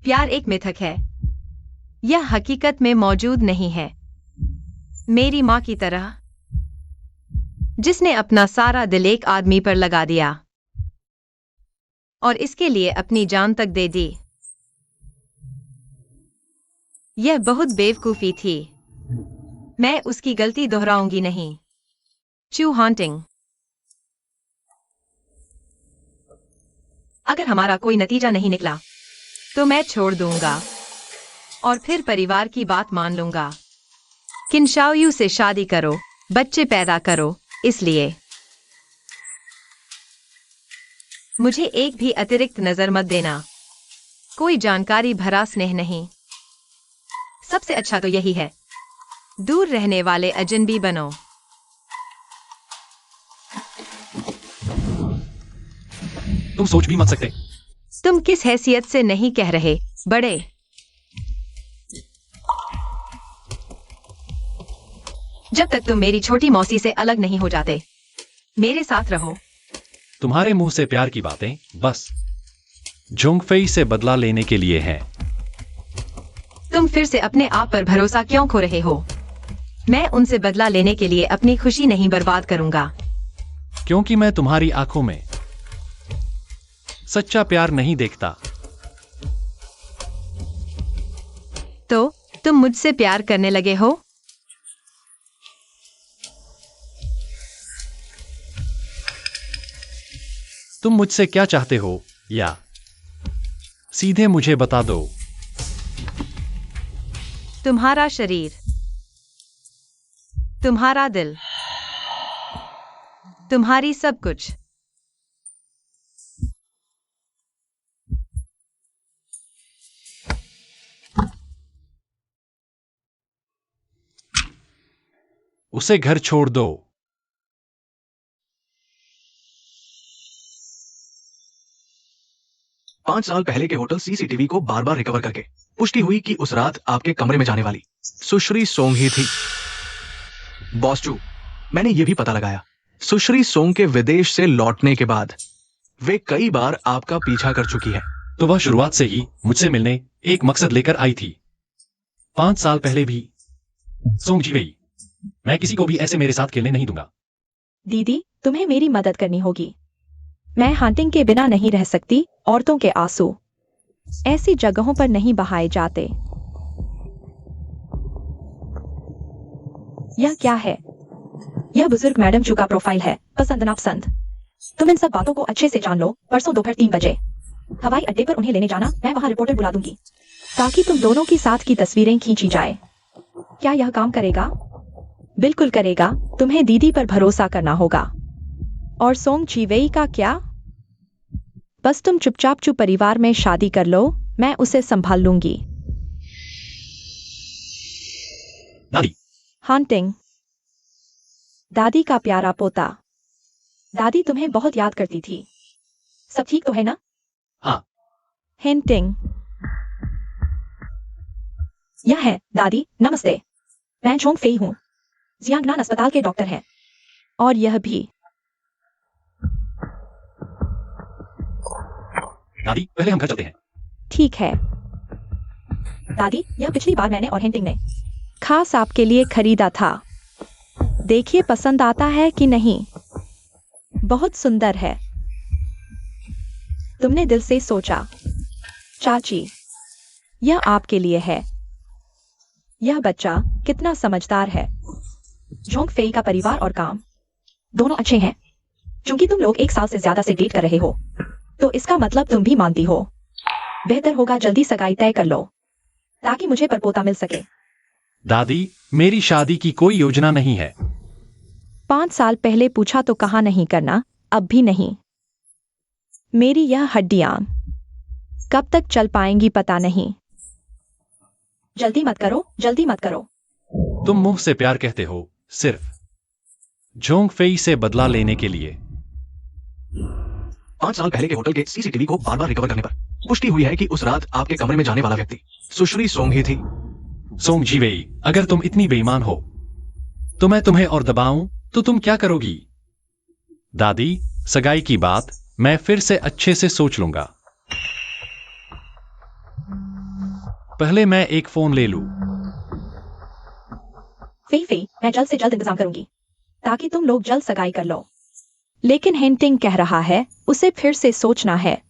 Speaker 2: प्यार एक मिथक है, यह हकीकत में मौजूद नहीं है। मेरी माँ की तरह, जिसने अपना सारा दिल एक आदमी पर लगा दिया और इसके लिए अपनी जान तक दे दी। यह बहुत बेवकूफी थी। मैं उसकी गलती दोहराऊंगी नहीं। चू हॉन्टिंग। अगर हमारा कोई नतीजा नहीं निकला, तो मैं छोड़ दूंगा और फिर परिवार की बात मान लूंगा। किनशाओयू से शादी करो, बच्चे पैदा करो। इसलिए मुझे एक भी अतिरिक्त नजर मत देना। कोई जानकारी भरा स्नेह नहीं। सबसे अच्छा तो यही है, दूर रहने वाले अजनबी बनो।
Speaker 1: तुम सोच भी मत सकते।
Speaker 2: तुम किस हैसियत से नहीं कह रहे, बड़े? जब तक तुम मेरी छोटी मौसी से अलग नहीं हो जाते, मेरे साथ रहो।
Speaker 1: तुम्हारे मुंह से प्यार की बातें बस जोंगफेई से बदला लेने के लिए हैं।
Speaker 2: तुम फिर से अपने आप पर भरोसा क्यों खो रहे हो? मैं उनसे बदला लेने के लिए अपनी खुशी नहीं बर्बाद करूंगा।
Speaker 1: क्योंकि मैं तुम्हारी आंखों में सच्चा प्यार नहीं देखता।
Speaker 2: तो तुम मुझसे प्यार करने लगे हो?
Speaker 1: तुम मुझसे क्या चाहते हो, या सीधे मुझे बता दो।
Speaker 2: तुम्हारा शरीर, तुम्हारा दिल, तुम्हारी सब कुछ।
Speaker 1: उसे घर छोड़ दो।
Speaker 3: 5 साल पहले के होटल सीसीटीवी को बार बार रिकवर करके पुष्टि हुई कि उस रात आपके कमरे में जाने वाली सुश्री सोंग ही थी। बॉस चू, मैंने ये भी पता लगाया, सुश्री सोंग के विदेश से लौटने के बाद वे कई बार आपका पीछा कर चुकी है।
Speaker 1: तो वह शुरुआत से ही मुझसे मिलने एक मकसद लेकर आई थी। 5 साल पहले भी। सोंगजीवेई, मैं किसी को भी ऐसे मेरे साथ खेलने नहीं दूंगा।
Speaker 4: दीदी, तुम्हें मेरी मदद करनी होगी। मैं हंटिंग के बिना नहीं रह सकती। औरतों के आंसू ऐसी जगहों पर नहीं बहाए जाते। यह क्या है? यह बुजुर्ग मैडम चू का प्रोफाइल है। पसंद नापसंद, तुम इन सब बातों को अच्छे से जान लो। परसों दोपहर 3 बजे हवाई अड्डे पर उन्हें लेने जाना। मैं वहां रिपोर्टर बुला दूंगी ताकि तुम दोनों की साथ की तस्वीरें खींची जाए। क्या यह काम करेगा? बिल्कुल करेगा। तुम्हें दीदी पर भरोसा करना होगा। और सोंग चीवेई का क्या? बस तुम चुपचाप चुप परिवार में शादी कर लो, मैं उसे संभाल लूंगी।
Speaker 1: दादी,
Speaker 4: हंटिंग, दादी का प्यारा पोता। दादी तुम्हें बहुत याद करती थी। सब ठीक तो है ना?
Speaker 1: हाँ।
Speaker 4: हंटिंग, यह है दादी। नमस्ते, मैं चोंग फेई हूँ, जियांगनान अस्पताल के डॉक्टर हैं। और यह भी।
Speaker 1: दादी पहले हम घर चलते हैं।
Speaker 4: ठीक है दादी, यह पिछली बार मैंने और हिंटिंग ने खास आपके लिए खरीदा था। देखिए पसंद आता है कि नहीं। बहुत सुंदर है। तुमने दिल से सोचा। चाची, यह आपके लिए है। यह बच्चा कितना समझदार है। जोंग फेई का परिवार और काम दोनों अच्छे हैं। क्योंकि तुम लोग 1 साल से ज्यादा से डेट कर रहे हो, तो इसका मतलब तुम भी मानती हो। बेहतर होगा जल्दी सगाई तय कर लो, ताकि मुझे परपोता मिल सके।
Speaker 1: दादी मेरी शादी की कोई योजना नहीं है।
Speaker 4: 5 साल पहले पूछा तो कहा नहीं करना, अब भी नहीं। मेरी यह हड्डियां कब तक चल पाएंगी पता नहीं। जल्दी मत करो, जल्दी मत करो।
Speaker 1: तुम मुंह से प्यार कहते हो, सिर्फ जोंग फेई से बदला लेने के लिए।
Speaker 3: 5 साल पहले के होटल के सीसीटीवी को बार बार रिकवर करने पर पुष्टि हुई है कि उस रात आपके कमरे में जाने वाला व्यक्ति सुश्री सोंग ही थी।
Speaker 1: सोंग जीवेई, अगर तुम इतनी बेईमान हो तो मैं तुम्हें और दबाऊं तो तुम क्या करोगी? दादी सगाई की बात मैं फिर से अच्छे से सोच लूंगा। पहले मैं एक फोन ले लूं।
Speaker 4: फी फी, मैं जल्द से जल्द इंतजाम करूंगी, ताकि तुम लोग जल्द सगाई कर लो। लेकिन हिंटिंग कह रहा है उसे फिर से सोचना है।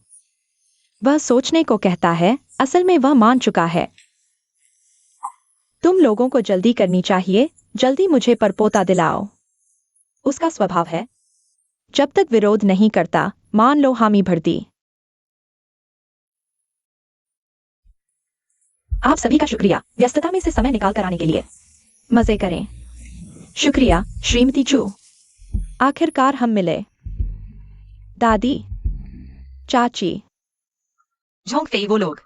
Speaker 4: वह सोचने को कहता है, असल में वह मान चुका है। तुम लोगों को जल्दी करनी चाहिए, जल्दी मुझे परपोता दिलाओ। उसका स्वभाव है, जब तक विरोध नहीं करता मान लो हामी भर दी। आप सभी का शुक्रिया व्यस्तता में से समय निकाल कर आने के लिए। मजे करें। शुक्रिया श्रीमती चू, आखिरकार हम मिले। दादी, चाची।
Speaker 2: जोंग फेई वो लोग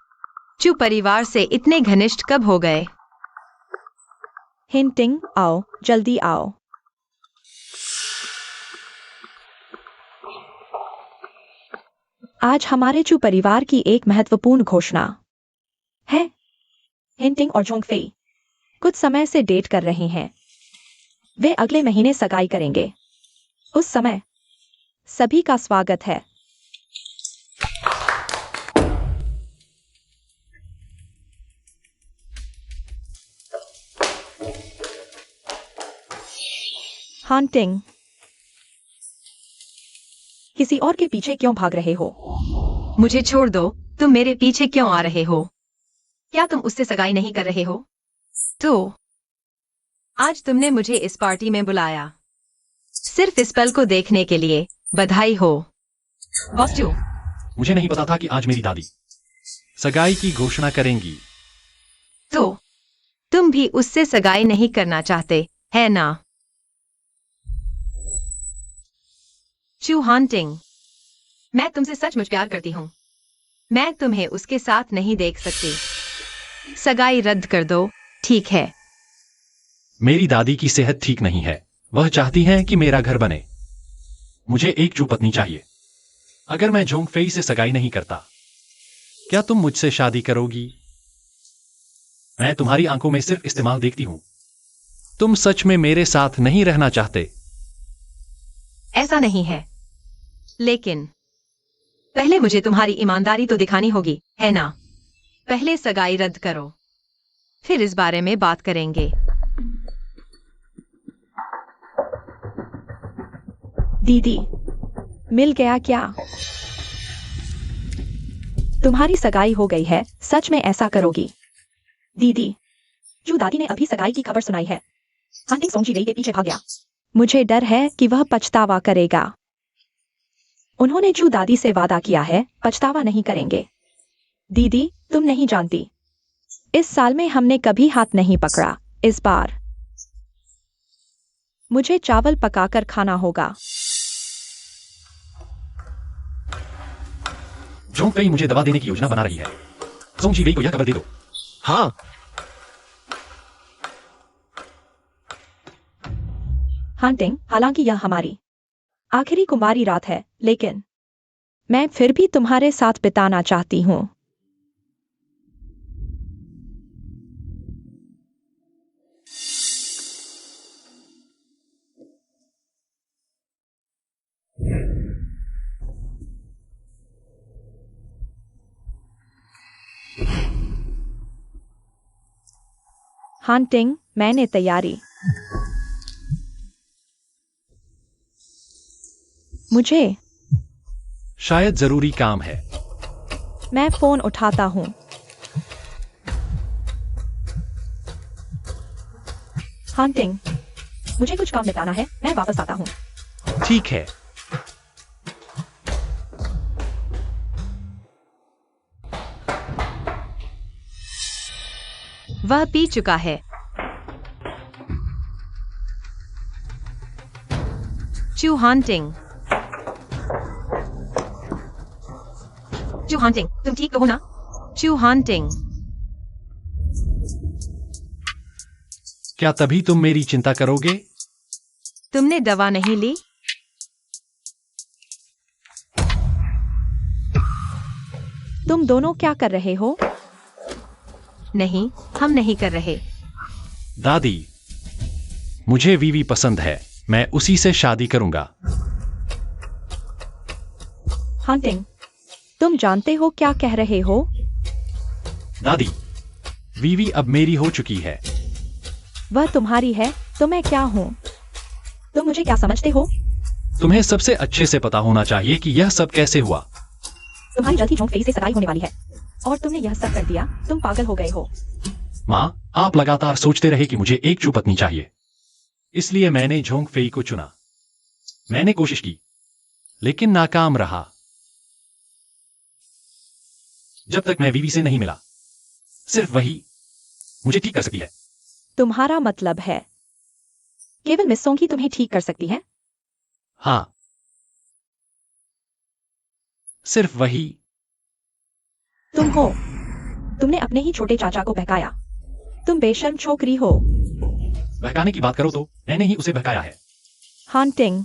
Speaker 2: चू परिवार से इतने घनिष्ठ कब हो गए?
Speaker 4: हिंटिंग आओ, जल्दी आओ। आज हमारे चू परिवार की एक महत्वपूर्ण घोषणा है। हिंटिंग और जोंग फेई कुछ समय से डेट कर रहे हैं। वे अगले महीने सगाई करेंगे। उस समय सभी का स्वागत है। हंटिंग, किसी और के पीछे क्यों भाग रहे हो?
Speaker 2: मुझे छोड़ दो, तुम मेरे पीछे क्यों आ रहे हो? क्या तुम उससे सगाई नहीं कर रहे हो? तो आज तुमने मुझे इस पार्टी में बुलाया सिर्फ इस पल को देखने के लिए। बधाई हो बॉस चू।
Speaker 1: मुझे नहीं पता था कि आज मेरी दादी सगाई की घोषणा करेंगी।
Speaker 2: तो तुम भी उससे सगाई नहीं करना चाहते, है ना? चू हंटिंग, मैं तुमसे सचमुच प्यार करती हूँ। मैं तुम्हें उसके साथ नहीं देख सकती। सगाई रद्द कर दो, ठीक है?
Speaker 1: मेरी दादी की सेहत ठीक नहीं है। वह चाहती हैं कि मेरा घर बने। मुझे एक चू पत्नी चाहिए। अगर मैं जोंग फेई से सगाई नहीं करता, क्या तुम मुझसे शादी करोगी? मैं तुम्हारी आंखों में सिर्फ इस्तेमाल देखती हूं। तुम सच में मेरे साथ नहीं रहना चाहते?
Speaker 2: ऐसा नहीं है, लेकिन पहले मुझे तुम्हारी ईमानदारी तो दिखानी होगी, है ना? पहले सगाई रद्द करो, फिर इस बारे में बात करेंगे।
Speaker 4: दीदी, मिल गया क्या? तुम्हारी सगाई हो गई है, सच में ऐसा करोगी? दीदी, जो दादी ने अभी सगाई की खबर सुनाई है। हंटिंग सोंग जी के पीछे भाग गया। मुझे डर है कि वह पछतावा करेगा। उन्होंने जो दादी से वादा किया है, पछतावा नहीं करेंगे। दीदी, तुम नहीं जानती, इस साल में हमने कभी हाथ नहीं पकड़ा। इस बार मुझे चावल पकाकर खाना होगा।
Speaker 1: जोंग फेई मुझे दबा देने की योजना बना रही है। सोंग जी को यह खबर दे दो।
Speaker 3: हाँ,
Speaker 4: हंटिंग, हालांकि यह हमारी आखिरी कुमारी रात है, लेकिन मैं फिर भी तुम्हारे साथ बिताना चाहती हूँ। हांटिंग, मैंने तैयारी। मुझे,
Speaker 1: शायद जरूरी काम है।
Speaker 4: मैं फोन उठाता हूँ। हांटिंग, मुझे कुछ काम निपटाना है, मैं वापस आता हूँ।
Speaker 1: ठीक है।
Speaker 2: वह पी चुका है। चू हांटिंग, तुम ठीक तो हो ना? चू हांटिंग,
Speaker 1: क्या तभी तुम मेरी चिंता करोगे?
Speaker 2: तुमने दवा नहीं ली?
Speaker 4: तुम दोनों क्या कर रहे हो?
Speaker 2: नहीं, हम नहीं कर रहे।
Speaker 1: दादी, मुझे वीवी पसंद है, मैं उसी से शादी करूंगा।
Speaker 4: हांटिंग, तुम जानते हो क्या कह रहे हो?
Speaker 1: दादी, वीवी अब मेरी हो चुकी है।
Speaker 4: वह तुम्हारी है, तो मैं क्या हूँ? तुम मुझे क्या समझते हो?
Speaker 1: तुम्हें सबसे अच्छे से पता होना चाहिए कि यह सब कैसे हुआ।
Speaker 4: तुम्हारी जल्द ही जोंग फेई से सगाई होने वाली है और तुमने यह सब कर दिया। तुम पागल हो गए हो।
Speaker 1: माँ, आप लगातार सोचते रहे कि मुझे एक चू पत्नी चाहिए, इसलिए मैंने झोंग फेई को चुना। मैंने कोशिश की, लेकिन नाकाम रहा। जब तक मैं वीवी से नहीं मिला, सिर्फ वही मुझे ठीक कर सकती है।
Speaker 4: तुम्हारा मतलब है केवल मिस सोंग ही तुम्हें ठीक कर सकती है?
Speaker 1: हाँ, सिर्फ वही।
Speaker 4: तुम हो। तुमने अपने ही छोटे चाचा को बहकाया। तुम बेशर्म छोकरी हो।
Speaker 1: बहकाने की बात करो तो मैंने ही उसे बहकाया है।
Speaker 4: हांटिंग,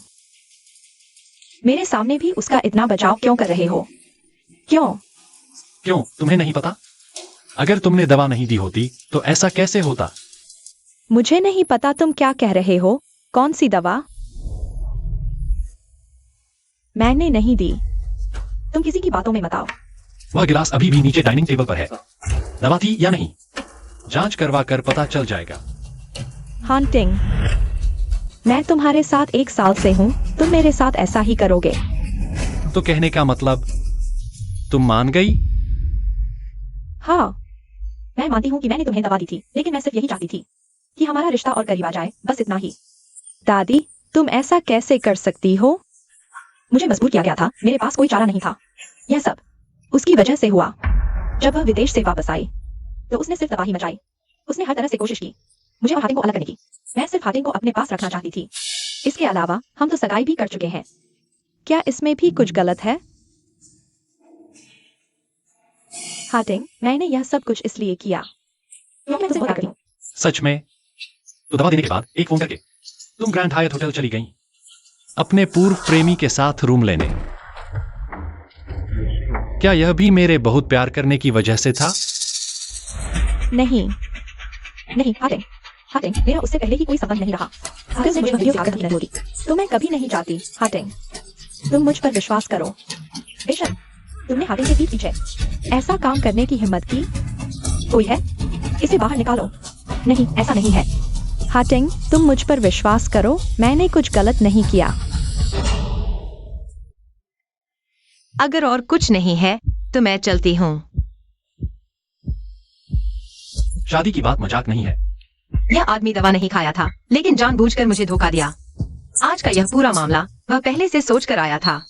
Speaker 4: मेरे सामने भी उसका इतना बचाव क्यों कर रहे हो? क्यों?
Speaker 1: क्यों, तुम्हें नहीं पता? अगर तुमने दवा नहीं दी होती तो ऐसा कैसे होता?
Speaker 4: मुझे नहीं पता तुम क्या कह रहे हो। कौन सी दवा? मैंने नहीं दी। तुम किसी की बातों में मत आओ।
Speaker 1: वह गिलास अभी भी नीचे डाइनिंग टेबल पर है। दवा थी या नहीं, जांच करवा कर पता चल जाएगा।
Speaker 4: हांटिंग, मैं तुम्हारे साथ 1 साल से हूँ। तुम मेरे साथ ऐसा ही करोगे?
Speaker 1: तो कहने का मतलब तुम मान गई?
Speaker 4: हाँ, मैं मानती हूँ कि मैंने तुम्हें दवा दी थी, लेकिन मैं सिर्फ यही चाहती थी कि हमारा रिश्ता और करीब आ जाए, बस इतना ही। दादी, तुम ऐसा कैसे कर सकती हो? मुझे मजबूर किया गया था, मेरे पास कोई चारा नहीं था। यह सब उसकी वजह से हुआ। जब वह विदेश से वापस आई तो उसने सिर्फ तबाही मचाई। उसने हर तरह से कोशिश की मुझे और हातिंग को अलग करने की। मैं सिर्फ हातिंग को अपने पास रखना चाहती थी। इसके अलावा हम तो सगाई भी कर चुके हैं। क्या इसमें भी कुछ गलत है? हातिंग, मैंने यह सब कुछ इसलिए किया क्योंकि मैं तुमसे बहुत प्यार करती हूँ।
Speaker 1: सच में? तो दवा देने के बाद एक फोन करके तुम ग्रैंड हायत होटल चली गई अपने पूर्व प्रेमी के साथ रूम लेने। क्या यह भी मेरे बहुत प्यार करने की वजह से था?
Speaker 4: नहीं नहीं हातिंग, हातिंग, मेरा उससे पहले ही कोई संबंध नहीं रहा। अगर मैं मुझे ताकत नहीं होती तो मैं कभी नहीं जाती। हातिंग, तुम मुझ पर विश्वास करो। बेशक तुमने हातिंग के पीठ पीछे ऐसा काम करने की हिम्मत की। कोई है? इसे बाहर निकालो। नहीं, ऐसा नहीं है। हातिंग, तुम मुझ पर विश्वास करो, मैंने कुछ गलत नहीं किया।
Speaker 2: अगर और कुछ नहीं है तो मैं चलती हूँ।
Speaker 1: शादी की बात मजाक नहीं है।
Speaker 2: यह आदमी दवा नहीं खाया था, लेकिन जानबूझकर मुझे धोखा दिया। आज का यह पूरा मामला वह पहले से सोच कर आया था।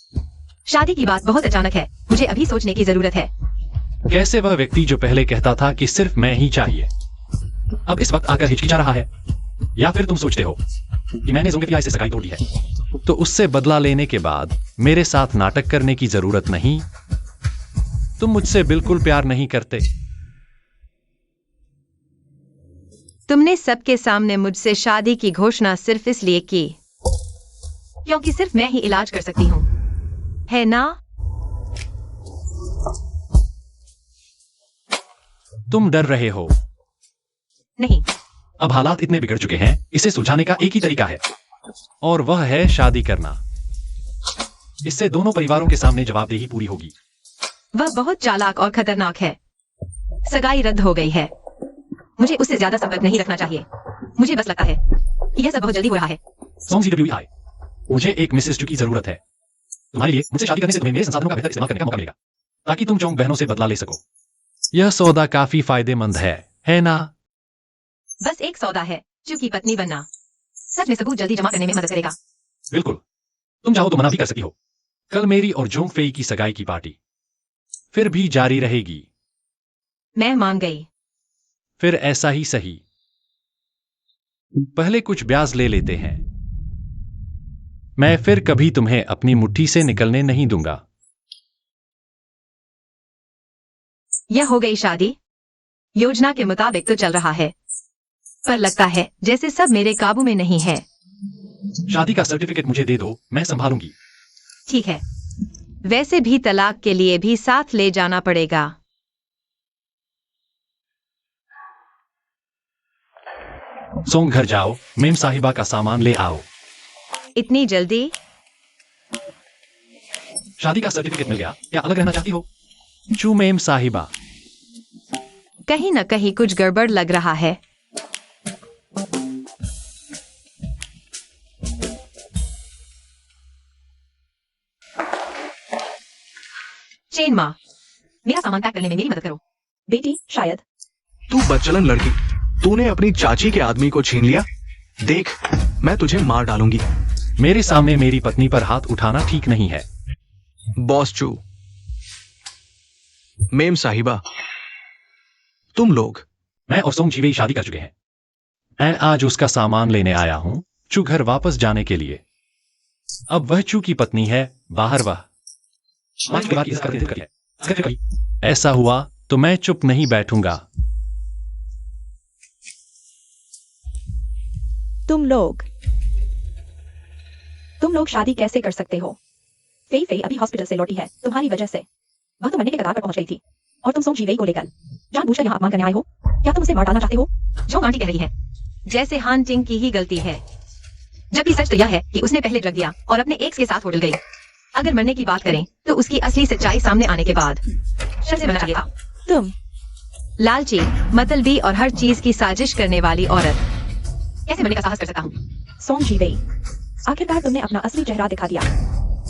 Speaker 2: शादी की बात बहुत अचानक है, मुझे अभी सोचने की जरूरत है।
Speaker 1: कैसे वह व्यक्ति जो पहले कहता था कि सिर्फ मैं ही चाहिए, अब इस वक्त आकर हिचकिचा रहा है? या फिर तुम सोचते हो कि मैंने जोंगफिया से सगाई तोड़ दी है, तो उससे बदला लेने के बाद मेरे साथ नाटक करने की जरूरत नहीं? तुम मुझसे बिल्कुल प्यार नहीं करते।
Speaker 2: तुमने सबके सामने मुझसे शादी की घोषणा सिर्फ इसलिए की क्योंकि सिर्फ मैं ही इलाज कर सकती हूँ, है ना?
Speaker 1: तुम डर रहे हो।
Speaker 2: नहीं,
Speaker 1: अब हालात इतने बिगड़ चुके हैं, इसे सुलझाने का एक ही तरीका है, और वह है शादी करना। इससे दोनों परिवारों के सामने जवाबदेही पूरी होगी।
Speaker 2: वह बहुत चालाक और खतरनाक है। सगाई रद्द हो गई है। मुझे उससे ज्यादा संपर्क नहीं रखना चाहिए। मुझे बस लगता है कि यह सब बहुत जल्दी हो रहा है।
Speaker 1: सॉन्ग CWE हाय, मुझे एक मिसेस चू की जरूरत है। तुम्हारे लिए मुझसे शादी करने से तुम्हें मेरे संसाधनों का बेहतर इस्तेमाल करने का मौका मिलेगा, ताकि तुम चोंग बहनों से बदला ले सको। यह सौदा काफी फायदेमंद है ना?
Speaker 2: बस एक सौदा है, चू की पत्नी बनना सच में सबूत जल्दी जमा करने में मदद करेगा।
Speaker 1: बिल्कुल, तुम चाहो तो मना भी कर सकती हो। कल मेरी और जोंग फेई की सगाई की पार्टी फिर भी जारी रहेगी।
Speaker 2: मैं मान गई।
Speaker 1: फिर ऐसा ही सही। पहले कुछ ब्याज ले लेते हैं। मैं फिर कभी तुम्हें अपनी मुट्ठी से निकलने नहीं दूंगा।
Speaker 2: यह हो गई शादी। योजना के मुताबिक तो चल रहा है, पर लगता है जैसे सब मेरे काबू में नहीं है।
Speaker 1: शादी का सर्टिफिकेट मुझे दे दो, मैं संभालूंगी।
Speaker 2: ठीक है, वैसे भी तलाक के लिए भी साथ ले जाना पड़ेगा।
Speaker 1: सोंग घर जाओ, मेम साहिबा का सामान ले आओ।
Speaker 2: इतनी जल्दी?
Speaker 1: शादी का सर्टिफिकेट मिल गया, क्या अलग रहना चाहती हो? चू मेम साहिबा।
Speaker 2: कहीं न कहीं कुछ गड़बड़ लग रहा है। चेन माँ, मेरा सामान पैक करने में मेरी मदद करो।
Speaker 4: बेटी शायद।
Speaker 3: तू बदचलन लड़की, तूने अपनी चाची के आदमी को छीन लिया। देख, मैं तुझे मार डालूंगी।
Speaker 1: मेरे सामने मेरी पत्नी पर हाथ उठाना ठीक नहीं है।
Speaker 3: बॉस चू, मेम साहिबा, तुम लोग।
Speaker 1: मैं और सोंग जीवेई शादी कर चुके हैं। मैं आज उसका सामान लेने आया हूं, चू घर वापस जाने के लिए। अब वह चू की पत्नी है, बाहर वह समाज के बाद इज्जत करती है। अगर कभी ऐसा हुआ तो मैं चुप नहीं बैठूंगा।
Speaker 4: तुम लोग शादी कैसे कर सकते हो? फेई फेई अभी हॉस्पिटल से लौटी है तुम्हारी वजह से। वह तो मरने के कगार पर पहुंच गई थी, और तुम सोंग जीवेई को लेकर जानबूझकर यहाँ अपमान करने आए हो। क्या तुम उसे मार डालना चाहते हो?
Speaker 2: जो आंटी कह रही है जैसे हान टिंग की ही गलती है, जबकि सच तो यह है कि उसने पहले ड्रग दिया और अपने एक्स के साथ होटल गई। अगर मरने की बात करें तो उसकी असली सच्चाई सामने आने के बाद शर से मरना चाहिए था।
Speaker 4: तुम
Speaker 2: लालची, मतलबी और हर चीज की साजिश करने वाली औरत कैसे मरने का साहस कर सकता हूँ?
Speaker 4: सोंग जीवेई, आखिरकार तुमने अपना असली चेहरा दिखा दिया।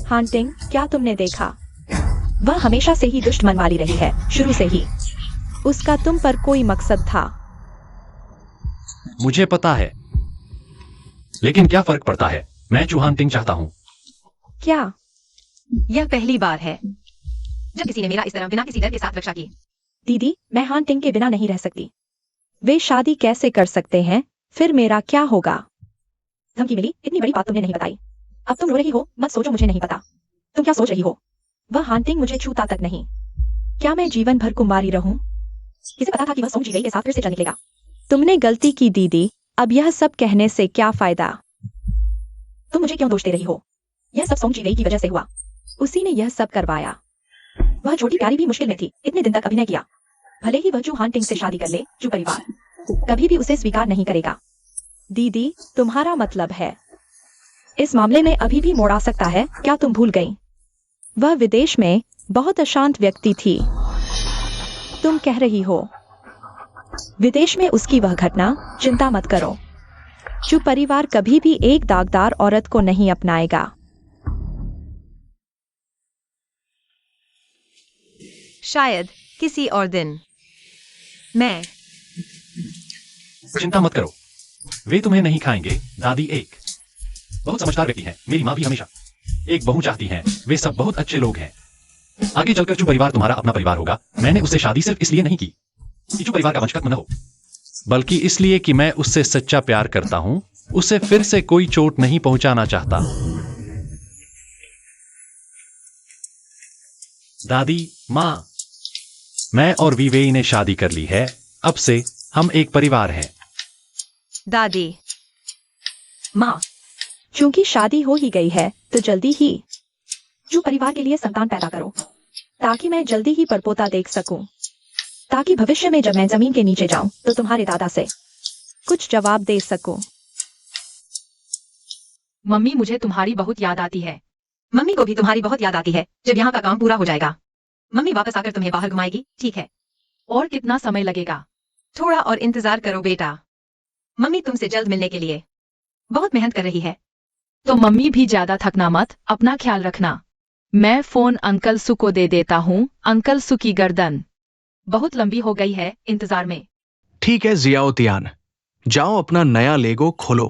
Speaker 4: हांटिंग, क्या तुमने देखा? वह हमेशा से ही दुष्ट मन वाली रही है, शुरू से ही। उसका तुम पर कोई मकसद था।
Speaker 1: मुझे पता है, लेकिन क्या फर्क पड़ता है? मैं चू हांटिंग चाहता हूं।
Speaker 4: क्या?
Speaker 2: यह पहली बार है जब किसी ने मेरा इस तरह बिना किसी डर के साथ रक्षा की।
Speaker 4: दीदी, मैं हांटिंग के बिना नहीं रह सकती। वे शादी कैसे कर सकते हैं? फिर मेरा क्या होगा? धमकी मिली, इतनी बड़ी बात तुमने नहीं बताई। अब तुम रो रही हो, मत सोचो मुझे नहीं पता तुम क्या सोच रही हो। वह हांटिंग मुझे छूता तक नहीं। क्या मैं जीवन भर कुंवारी रहूं? किसे पता था कि वह सोंग जीवेई के साथ फिर से चल निकलेगा। तुमने गलती की दीदी, अब यह सब कहने से क्या फायदा? तुम मुझे क्यों दोष दे रही हो? यह सब सोंग जीवेई की वजह से हुआ। उसी ने यह सब करवाया। वह छोटी प्यारी भी मुश्किल में थी, इतने दिन तक अभिनय किया। भले ही वह चू हांटिंग से शादी कर ले, चू परिवार कभी भी उसे स्वीकार नहीं करेगा। दीदी, तुम्हारा मतलब है इस मामले में अभी भी मोड़ आ सकता है? क्या तुम भूल गई? वह विदेश में बहुत अशांत व्यक्ति थी। तुम कह रही हो विदेश में उसकी वह घटना? चिंता मत करो, चू परिवार कभी भी एक दागदार औरत को नहीं अपनाएगा।
Speaker 2: शायद किसी और दिन। मैं
Speaker 1: चिंता मत करो, वे तुम्हें नहीं खाएंगे। दादी एक बहुत समझदार व्यक्ति हैं। मेरी माँ भी हमेशा एक बहू चाहती हैं। वे सब बहुत अच्छे लोग हैं। आगे चलकर चू परिवार तुम्हारा अपना परिवार होगा। मैंने उससे शादी सिर्फ इसलिए नहीं की कि चू परिवार का वंश खत्म न हो, बल्कि इसलिए कि मैं उससे सच्चा प्यार करता हूं। उसे फिर से कोई चोट नहीं पहुंचाना चाहता। दादी माँ, मैं और वीवेई ने शादी कर ली है। अब से हम एक परिवार हैं।
Speaker 2: दादी
Speaker 4: माँ, चूंकि शादी हो ही गई है तो जल्दी ही चू परिवार के लिए संतान पैदा करो, ताकि मैं जल्दी ही परपोता देख सकूं, ताकि भविष्य में जब मैं जमीन के नीचे जाऊं तो तुम्हारे दादा से कुछ जवाब दे सकूं।
Speaker 2: मम्मी, मुझे तुम्हारी बहुत याद आती है। मम्मी को भी तुम्हारी बहुत याद आती है। जब यहाँ का काम पूरा हो जाएगा, मम्मी वापस आकर तुम्हें बाहर घुमाएगी, ठीक है?
Speaker 5: और कितना समय लगेगा?
Speaker 2: थोड़ा और इंतजार करो बेटा। मम्मी तुमसे जल्द मिलने के लिए बहुत मेहनत कर रही है।
Speaker 5: तो मम्मी भी ज्यादा थकना मत, अपना ख्याल रखना। मैं फोन अंकल सु को दे देता हूँ। अंकल सु की गर्दन बहुत लंबी हो गई है इंतजार में।
Speaker 3: ठीक है जियाओ तियान, जाओ अपना नया लेगो खोलो।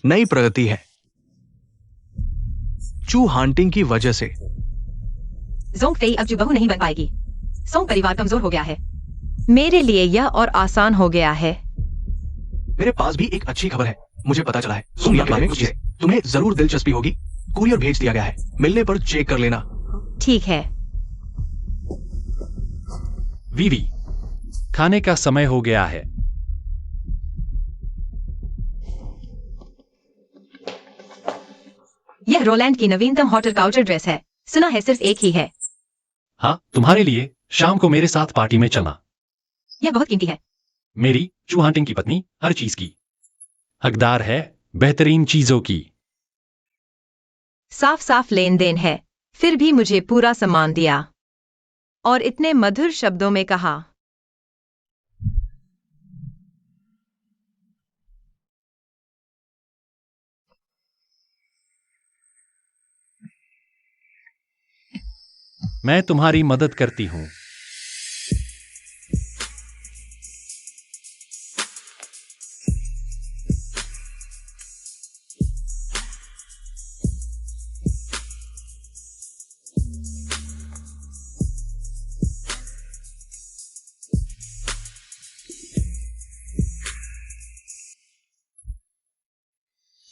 Speaker 3: नई प्रगति है चू हांटिंग की वजह से।
Speaker 2: जोंग फेई अब बहू नहीं बन पाएगी। सोंग परिवार कमजोर हो गया है। मेरे लिए यह और आसान हो गया है।
Speaker 3: मेरे पास भी एक अच्छी खबर है। मुझे पता चला है सुन के बारे में कुछ चीजें तुम्हें जरूर दिलचस्पी होगी। कुरियर भेज दिया गया है, मिलने पर चेक कर लेना।
Speaker 2: ठीक है।
Speaker 1: वीवी, खाने का समय हो गया है।
Speaker 2: यह रोलैंड की नवीनतम हॉर्टिकल्चर ड्रेस है। सुना है सिर्फ एक ही है।
Speaker 1: हाँ, तुम्हारे लिए शाम को मेरे साथ पार्टी में चलना।
Speaker 2: यह बहुत कीमती है।
Speaker 1: मेरी चू हांटिंग की पत्नी हर चीज की हकदार है, बेहतरीन चीजों की।
Speaker 2: साफ साफ लेन देन है, फिर भी मुझे पूरा सम्मान दिया और इतने मधुर शब्दों में कहा।
Speaker 1: मैं तुम्हारी मदद करती हूं।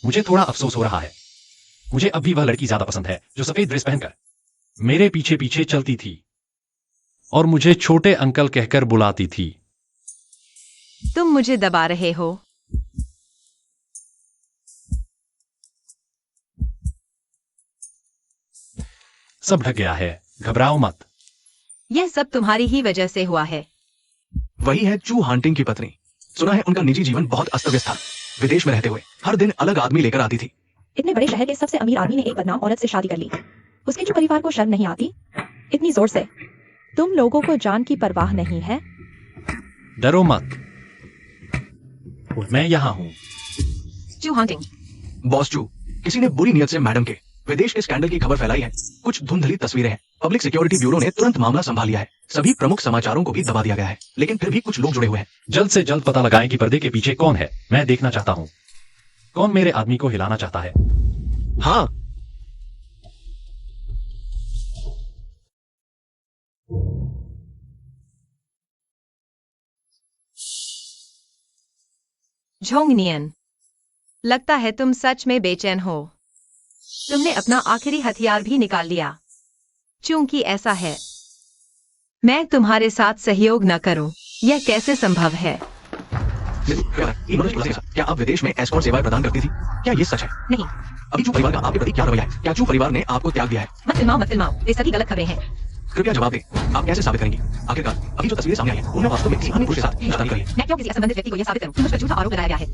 Speaker 1: मुझे थोड़ा अफसोस हो रहा है। मुझे अब भी वह लड़की ज्यादा पसंद है जो सफेद ड्रेस पहनकर मेरे पीछे पीछे चलती थी और मुझे छोटे अंकल कहकर बुलाती थी।
Speaker 2: तुम मुझे दबा रहे हो।
Speaker 1: सब ढक गया है, घबराओ मत।
Speaker 2: यह सब तुम्हारी ही वजह से हुआ है।
Speaker 3: वही है चू हांटिंग की पत्नी। सुना है उनका निजी जीवन बहुत अस्त व्यस्त था। विदेश में रहते हुए हर दिन अलग आदमी लेकर आती थी।
Speaker 4: इतने बड़े शहर के सबसे अमीर आदमी ने एक बदनाम औरत से शादी कर ली। उसके जो परिवार को शर्म नहीं आती इतनी जोर से। तुम लोगों को जान की परवाह नहीं है।
Speaker 1: डरो मत, मैं यहां हूं।
Speaker 2: चू हांटिंग।
Speaker 3: बॉस चू, किसी ने बुरी नियत से मैडम के विदेश के स्कैंडल की खबर फैलाई है। कुछ धुंधली तस्वीरें हैं। पब्लिक सिक्योरिटी ब्यूरो ने तुरंत मामला संभाल लिया है। सभी प्रमुख समाचारों को भी दबा दिया गया है, लेकिन फिर भी कुछ लोग जुड़े हुए हैं।
Speaker 1: जल्द से जल्द पता लगाएं कि पर्दे के पीछे कौन है। मैं देखना चाहता हूं कौन मेरे आदमी को हिलाना चाहता है।
Speaker 3: हाँ,
Speaker 2: झोंगनियन, लगता है तुम सच में बेचैन हो। तुमने अपना आखिरी हथियार भी निकाल लिया। चूंकि ऐसा है, मैं तुम्हारे साथ सहयोग न करूं, यह कैसे संभव है?
Speaker 3: क्या आप विदेश में एस्कॉर्ट सेवाएं प्रदान करती थी? क्या ये सच है?
Speaker 2: नहीं।
Speaker 3: अभी चू परिवार का आपके प्रति क्या रवैया है? क्या चू परिवार ने आपको त्याग दिया है?
Speaker 2: मत फिल्माओ, ये सभी गलत खबरें हैं।
Speaker 3: कृपया जवाब दें। आप कैसे साबित करेंगी? आखिरकार अभी जो तस्वीरें सामने आई हैं, उनमें वास्तव में किसी अन्य पुरुष के साथ शादी करी है।
Speaker 2: मैं क्यों किसी असंबंधित व्यक्ति को यह साबित करूं कि मुझ पर झूठा आरोप लगाया गया है?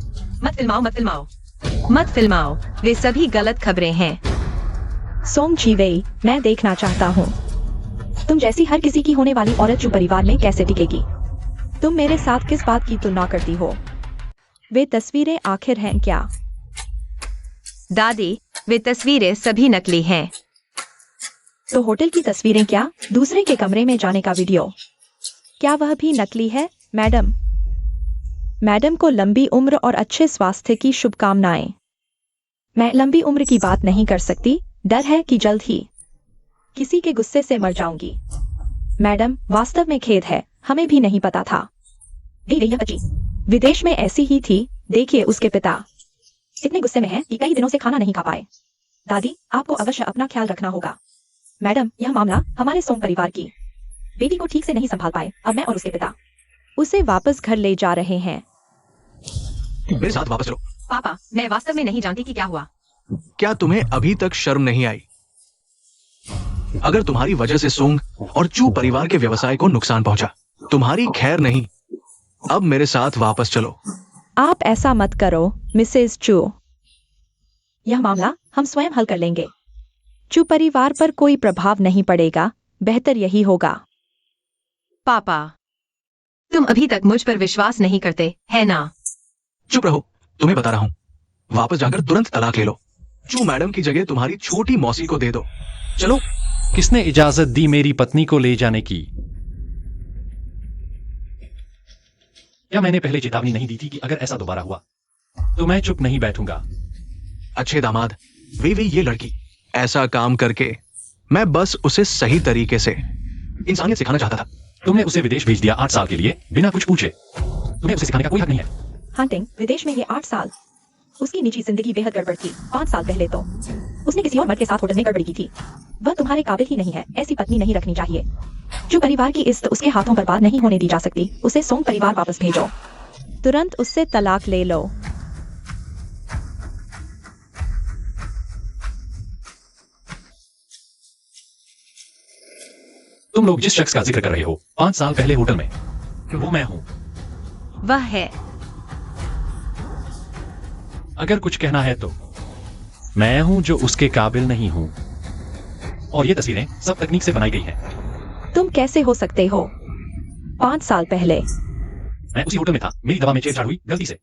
Speaker 2: मत फिल्माओ, वे सभी गलत खबरें हैं।
Speaker 4: सोंग जीवेई, मैं देखना चाहता हूँ तुम जैसी हर किसी की होने वाली औरत चू परिवार में कैसे टिकेगी। तुम मेरे साथ किस बात की तुलना करती हो? वे तस्वीरें आखिर हैं क्या?
Speaker 2: दादी, वे तस्वीरें सभी नकली हैं।
Speaker 4: तो होटल की तस्वीरें क्या? दूसरे के कमरे में जाने का वीडियो, क्या वह भी नकली है? मैडम, मैडम को लंबी उम्र और अच्छे स्वास्थ्य की शुभकामनाएं। मैं लंबी उम्र की बात नहीं कर सकती, डर है कि जल्द ही किसी के गुस्से से मर जाऊंगी। मैडम, वास्तव में खेद है, हमें भी नहीं पता था। यह बच्ची विदेश में ऐसी ही थी। देखिए उसके पिता इतने गुस्से में हैं कि कई दिनों से खाना नहीं खा पाए। दादी, आपको अवश्य अपना ख्याल रखना होगा। मैडम, यह मामला हमारे सोंग परिवार की बेटी को ठीक से नहीं संभाल पाए। अब मैं और उसके पिता उसे वापस घर ले जा रहे हैं।
Speaker 3: मेरे साथ वापस चलो।
Speaker 2: पापा, मैं वास्तव में नहीं जानती कि क्या हुआ।
Speaker 3: क्या तुम्हें अभी तक शर्म नहीं आई? अगर तुम्हारी वजह से सोंग और चू परिवार के व्यवसाय को नुकसान पहुंचा, तुम्हारी खैर नहीं। अब मेरे साथ वापस चलो।
Speaker 4: आप ऐसा मत करो मिसेस चू, यह मामला हम स्वयं हल कर लेंगे। चू परिवार पर कोई प्रभाव नहीं पड़ेगा। बेहतर यही होगा।
Speaker 2: पापा, तुम अभी तक मुझ पर विश्वास नहीं करते, है ना?
Speaker 3: चुप रहो, तुम्हें बता रहा हूँ। वापस जाकर तुरंत तलाक ले लो। चू मैडम की जगह तुम्हारी छोटी मौसी को दे दो। चलो।
Speaker 1: किसने इजाजत दी मेरी पत्नी को ले जाने की? क्या मैंने पहले चेतावनी नहीं दी थी कि अगर ऐसा दोबारा हुआ तो मैं चुप नहीं बैठूंगा?
Speaker 3: अच्छे दामाद, वे ये लड़की ऐसा काम करके मैं बस उसे सही तरीके से इंसानियत सिखाना चाहता था।
Speaker 1: तुमने उसे विदेश भेज दिया 8 साल के लिए बिना कुछ पूछे। तुम्हें उसे सिखाने का कोई हक नहीं है।
Speaker 4: हंटिंग, विदेश में ये 8 साल। उसकी निजी जिंदगी बेहद गड़बड़ थी। 5 साल पहले तो उसने किसी और मर्द के साथ होटल में गड़बड़ी की थी। वह तुम्हारे काबिल ही नहीं है। ऐसी पत्नी नहीं रखनी चाहिए। जो परिवार की इज्जत उसके हाथों बर्बाद नहीं होने दी जा सकती। उसे सोंग परिवार वापस भेजो। तुरंत उससे तलाक ले लो।
Speaker 1: तुम लोग जिस शख्स का जिक्र कर रहे हो 5 साल पहले होटल में, वो मैं हूं।
Speaker 2: वह है।
Speaker 1: अगर कुछ कहना है तो मैं हूं जो उसके काबिल नहीं हूं। और ये तस्वीरें सब तकनीक से बनाई गई हैं।
Speaker 4: तुम कैसे हो सकते हो? 5 साल पहले
Speaker 1: मैं उसी होटल में था। मेरी दवा में छेड़छाड़ हुई गलती से।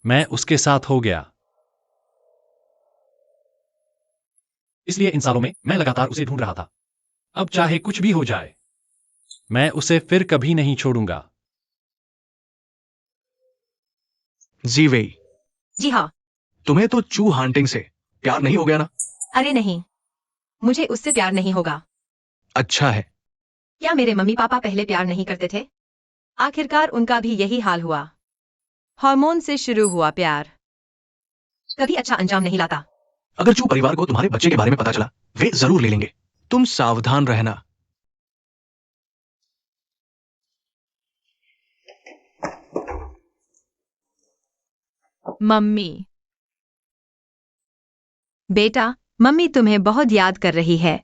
Speaker 1: मैं उसके साथ हो गया। इसलिए इन सालों में मैं लगातार उसे ढूंढ रहा था। अब चाहे कुछ भी हो जाए मैं उसे फिर कभी नहीं छोड़ूंगा।
Speaker 3: जी वेई,
Speaker 2: जी हाँ।
Speaker 3: तुम्हें तो चू हांटिंग से प्यार नहीं हो गया ना?
Speaker 2: अरे नहीं, मुझे उससे प्यार नहीं होगा।
Speaker 3: अच्छा है।
Speaker 2: क्या मेरे मम्मी पापा पहले प्यार नहीं करते थे? आखिरकार उनका भी यही हाल हुआ। हार्मोन से शुरू हुआ प्यार कभी अच्छा अंजाम नहीं लाता।
Speaker 3: अगर चू परिवार को तुम्हारे बच्चे के बारे में पता चला, वे जरूर ले लेंगे। तुम सावधान रहना।
Speaker 5: मम्मी,
Speaker 2: बेटा, मम्मी तुम्हें बहुत याद कर रही है।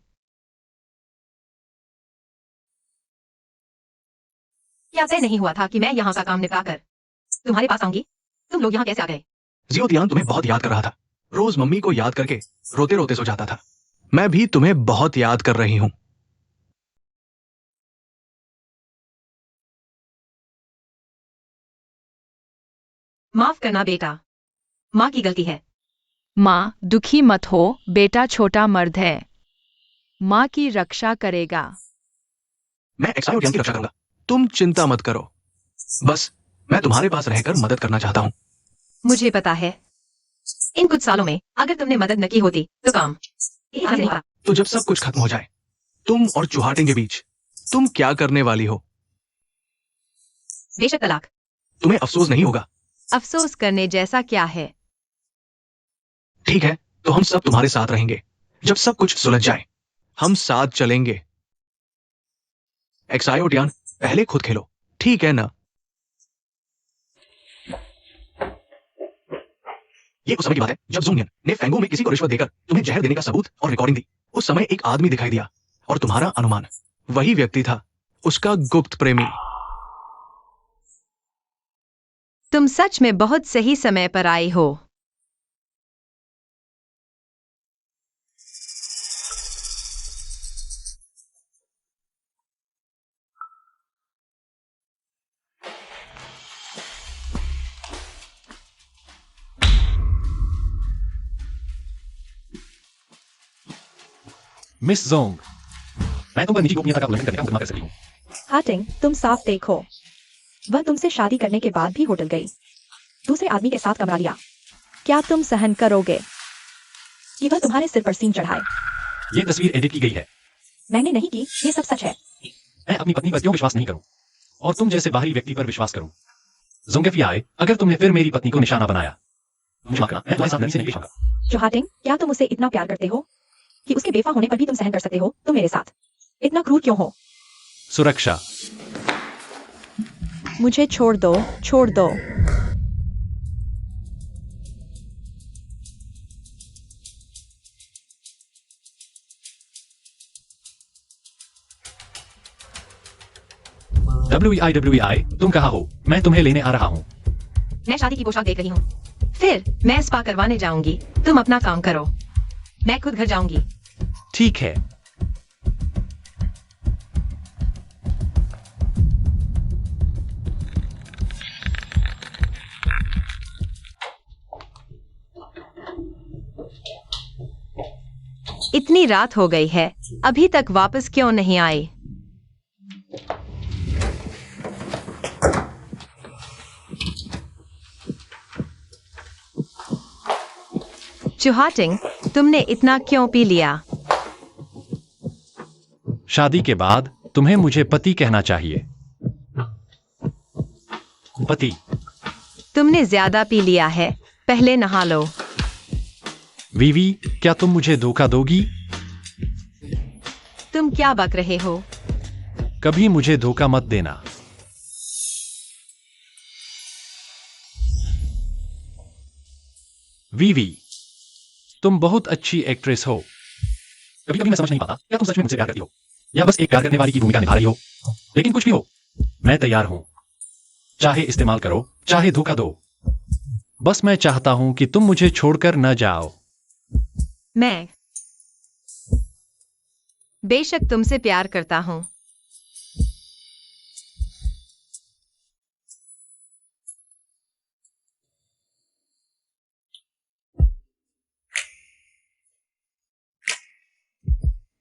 Speaker 2: क्या तय नहीं हुआ था कि मैं यहाँ का काम निपटाकर तुम्हारे पास आऊंगी? तुम लोग यहाँ कैसे आ गए?
Speaker 3: जियोतियान तुम्हें बहुत याद कर रहा था। रोज मम्मी को याद करके रोते रोते सो जाता था। मैं भी तुम्हें बहुत याद कर रही हूँ।
Speaker 2: माफ करना बेटा, माँ की गलती है।
Speaker 5: माँ दुखी मत हो, बेटा छोटा मर्द है, माँ की रक्षा करेगा।
Speaker 3: मैं एक्सायोटियान की रक्षा करूंगा। तुम चिंता मत करो। बस मैं तुम्हारे पास रहकर मदद करना चाहता हूँ।
Speaker 2: मुझे पता है, इन कुछ सालों में अगर तुमने मदद न की होती तो काम नहीं होता।
Speaker 3: तो जब सब कुछ खत्म हो जाए, तुम और चूहाटिंग के बीच तुम क्या करने वाली हो?
Speaker 2: बेशक तलाक।
Speaker 3: तुम्हें अफसोस नहीं होगा?
Speaker 2: अफसोस करने जैसा क्या है?
Speaker 3: ठीक है, तो हम सब तुम्हारे साथ रहेंगे। जब सब कुछ सुलझ जाए हम साथ चलेंगे। एक्सायोटियान, पहले खुद खेलो, ठीक है ना? ये उस समय की बात है जब जूनियन ने फेंगो में किसी को रिश्वत देकर तुम्हें जहर देने का सबूत और रिकॉर्डिंग दी। उस समय एक आदमी दिखाई दिया और तुम्हारा अनुमान वही व्यक्ति था, उसका गुप्त प्रेमी।
Speaker 2: तुम सच में बहुत सही समय पर आई हो।
Speaker 1: मिस जोंग, मैं तुम पर निजी गोपनीयता का उल्लंघन करने का मुकदमा कर सकती हूँ।
Speaker 4: हार्टिंग, तुम साफ देखो। वह तुमसे शादी करने के बाद भी होटल गई, दूसरे आदमी के साथ कमरा लिया। क्या तुम सहन करोगे कि वह तुम्हारे सिर पर सींग चढ़ाए?
Speaker 1: ये तस्वीर एडिट की गई है।
Speaker 4: मैंने नहीं की, ये सब सच है।
Speaker 1: मैं अपनी पत्नी पर क्यों विश्वास नहीं करूं और तुम जैसे बाहरी व्यक्ति पर विश्वास करूं? जोंगेफियाए, अगर तुमने फिर मेरी पत्नी को निशाना बनाया, मुझे माफ करना, मैं तुम्हारे साथ नरमी से नहीं पेश आऊंगा।
Speaker 4: चूहाटिंग, क्या तुम उसे इतना प्यार करते हो कि उसके बेवफा होने पर भी तुम सहन कर सकते हो? तुम मेरे साथ इतना क्रूर क्यों हो?
Speaker 1: सुरक्षा।
Speaker 4: मुझे छोड़ दो, छोड़ दो।
Speaker 1: WEI, तुम कहाँ हो? मैं तुम्हें लेने आ रहा हूँ।
Speaker 2: मैं शादी की पोशाक देख रही हूँ। फिर मैं स्पा करवाने जाऊंगी। तुम अपना काम करो, मैं खुद घर जाऊंगी।
Speaker 1: ठीक है।
Speaker 2: इतनी रात हो गई है, अभी तक वापस क्यों नहीं आए? चुहाटिंग, तुमने इतना क्यों पी लिया?
Speaker 1: शादी के बाद तुम्हें मुझे पति कहना चाहिए। पति।
Speaker 2: तुमने ज्यादा पी लिया है, पहले नहा लो।
Speaker 1: वीवी, क्या तुम मुझे धोखा दोगी?
Speaker 2: तुम क्या बक रहे हो?
Speaker 1: कभी मुझे धोखा मत देना। वीवी, तुम बहुत अच्छी एक्ट्रेस हो। कभी कभी मैं समझ नहीं पाता, क्या तुम सच में मुझसे प्यार करती हो या बस एक प्यार करने वाली की भूमिका निभा रही हो। लेकिन कुछ भी हो, मैं तैयार हूं। चाहे इस्तेमाल करो, चाहे धोखा दो, बस मैं चाहता हूं कि तुम मुझे छोड़कर न जाओ।
Speaker 2: मैं बेशक तुमसे प्यार करता हूं।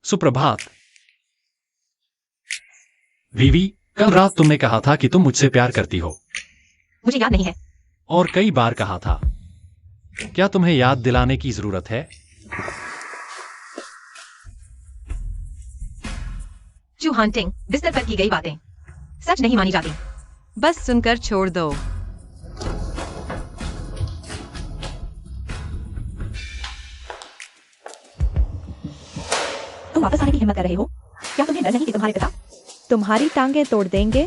Speaker 1: सुप्रभात। वीवी, कल रात तुमने कहा था कि तुम मुझसे प्यार करती हो।
Speaker 2: मुझे याद नहीं है।
Speaker 1: और कई बार कहा था। क्या तुम्हें याद दिलाने की जरूरत है?
Speaker 2: चुहाटिंग, बिस्तर पर की गई बातें सच नहीं मानी जाती। बस सुनकर छोड़ दो।
Speaker 4: तुम वापस आने की हिम्मत कर रहे हो? क्या तुम्हें डर नहीं कि तुम्हारे पिता तुम्हारी टांगें तोड़ देंगे?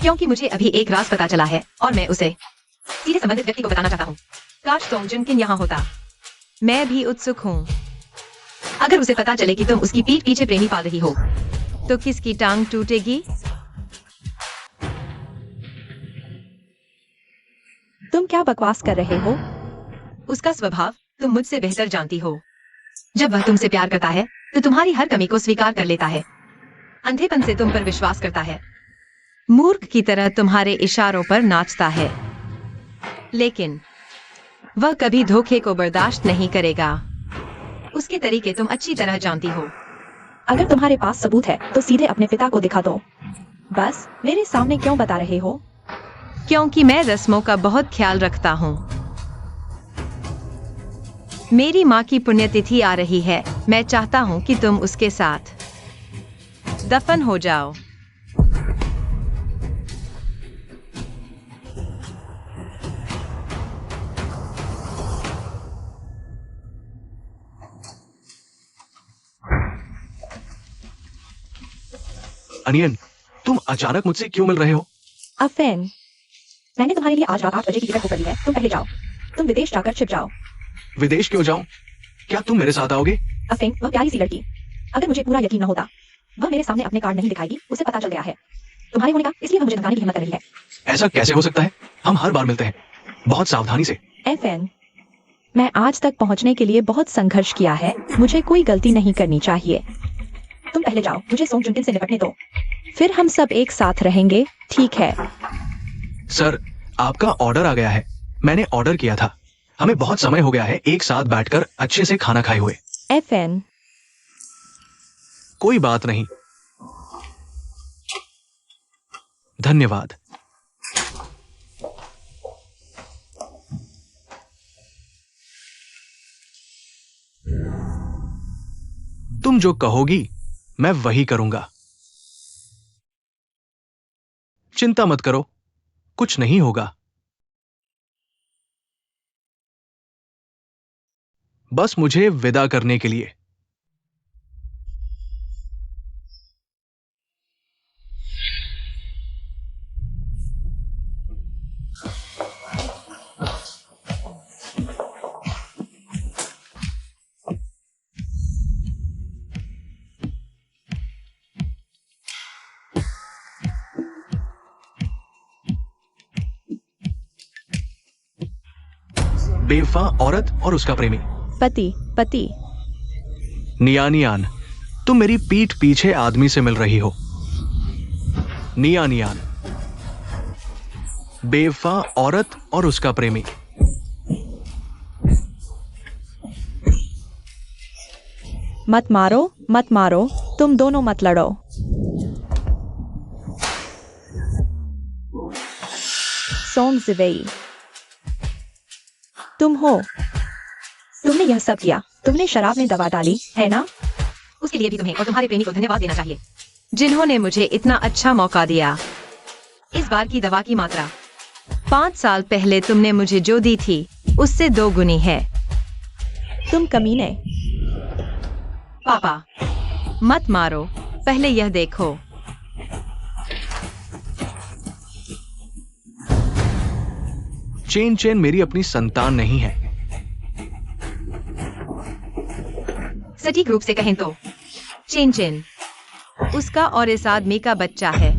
Speaker 2: क्योंकि मुझे अभी एक राज पता चला है और मैं उसे सीधे संबंधित व्यक्ति को बताना चाहता हूँ। काश सोंगजुनकिन यहाँ होता। मैं भी उत्सुक हूँ। अगर उसे पता चले कि तुम उसकी पीठ पीछे प्रेमी पाल रही हो, तो किसकी टांग टूटेगी?
Speaker 4: तुम क्या बकवास कर रहे हो?
Speaker 2: उसका स्वभाव तुम मुझसे बेहतर जानती हो। जब वह तुमसे प्यार करता है, तो तुम्हारी हर कमी को स्वीकार कर लेता है। अंधेपन से तुम पर विश्वास करता है। मूर्ख की तरह तुम्हारे इशारों पर नाचता है। लेकिन वह कभी धोखे को बर्दाश्त नहीं करेगा। उसके तरीके तुम अच्छी तरह जानती हो।
Speaker 4: अगर तुम्हारे पास सबूत है तो सीधे अपने पिता को दिखा दो। बस मेरे सामने क्यों बता रहे हो?
Speaker 2: क्योंकि मैं रस्मों का बहुत ख्याल रखता हूँ। मेरी माँ की पुण्यतिथि आ रही है। मैं चाहता हूँ कि तुम उसके साथ दफन हो जाओ।
Speaker 3: अनियन, तुम अचानक मुझसे क्यों मिल रहे हो?
Speaker 4: अफेन, मैंने तुम्हारे लिए आज रात 8 बजे की टिकट बुक कर दी है। तुम पहले जाओ। तुम विदेश जाकर छिप जाओ।
Speaker 3: विदेश क्यों जाऊं? क्या तुम मेरे साथ आओगे?
Speaker 4: अफेन, वह प्यारी सी लड़की, अगर मुझे पूरा यकीन न होता, वह मेरे सामने अपने कार्ड नहीं दिखाएगी। उसे पता चल गया है तुम्हारे होने का, इसलिए वह मुझे धमकाने की हिम्मत कर रही है।
Speaker 3: ऐसा कैसे हो सकता है? हम हर बार मिलते हैं, बहुत सावधानी से।
Speaker 4: एफएन, मैं आज तक पहुंचने के लिए बहुत संघर्ष किया है। मुझे कोई गलती नहीं करनी चाहिए। तुम पहले जाओ, मुझे सोंगजुनकिन से निपटने दो, फिर हम सब एक साथ रहेंगे, ठीक है?
Speaker 3: सर, आपका ऑर्डर आ गया है। मैंने ऑर्डर किया था। हमें बहुत समय हो गया है एक साथ बैठकर अच्छे से खाना खाए हुए।
Speaker 4: एफएन,
Speaker 3: कोई बात नहीं, धन्यवाद। तुम जो कहोगी मैं वही करूंगा। चिंता मत करो, कुछ नहीं होगा। बस मुझे विदा करने के लिए। बेवफा औरत और उसका प्रेमी।
Speaker 4: पति,
Speaker 3: नियानियान, तुम मेरी पीठ पीछे आदमी से मिल रही हो। नियानियान, बेवफा औरत और उसका प्रेमी।
Speaker 4: मत मारो, मत मारो, तुम दोनों मत लड़ो। सोंग जिवेई, तुम हो। तुमने यह सब किया, तुमने शराब में दवा डाली, है ना?
Speaker 2: उसके लिए भी तुम्हें और तुम्हारे प्रेमी को धन्यवाद देना चाहिए, जिन्होंने मुझे इतना अच्छा मौका दिया। इस बार की दवा की मात्रा 5 साल पहले तुमने मुझे जो दी थी उससे 2 गुनी है।
Speaker 4: तुम कमीने।
Speaker 2: पापा, मत मारो, पहले यह देखो।
Speaker 3: चेन चेन मेरी अपनी संतान नहीं है।
Speaker 2: सटीक रूप से कहें तो चिन चिन उसका और इस आदमी का बच्चा है।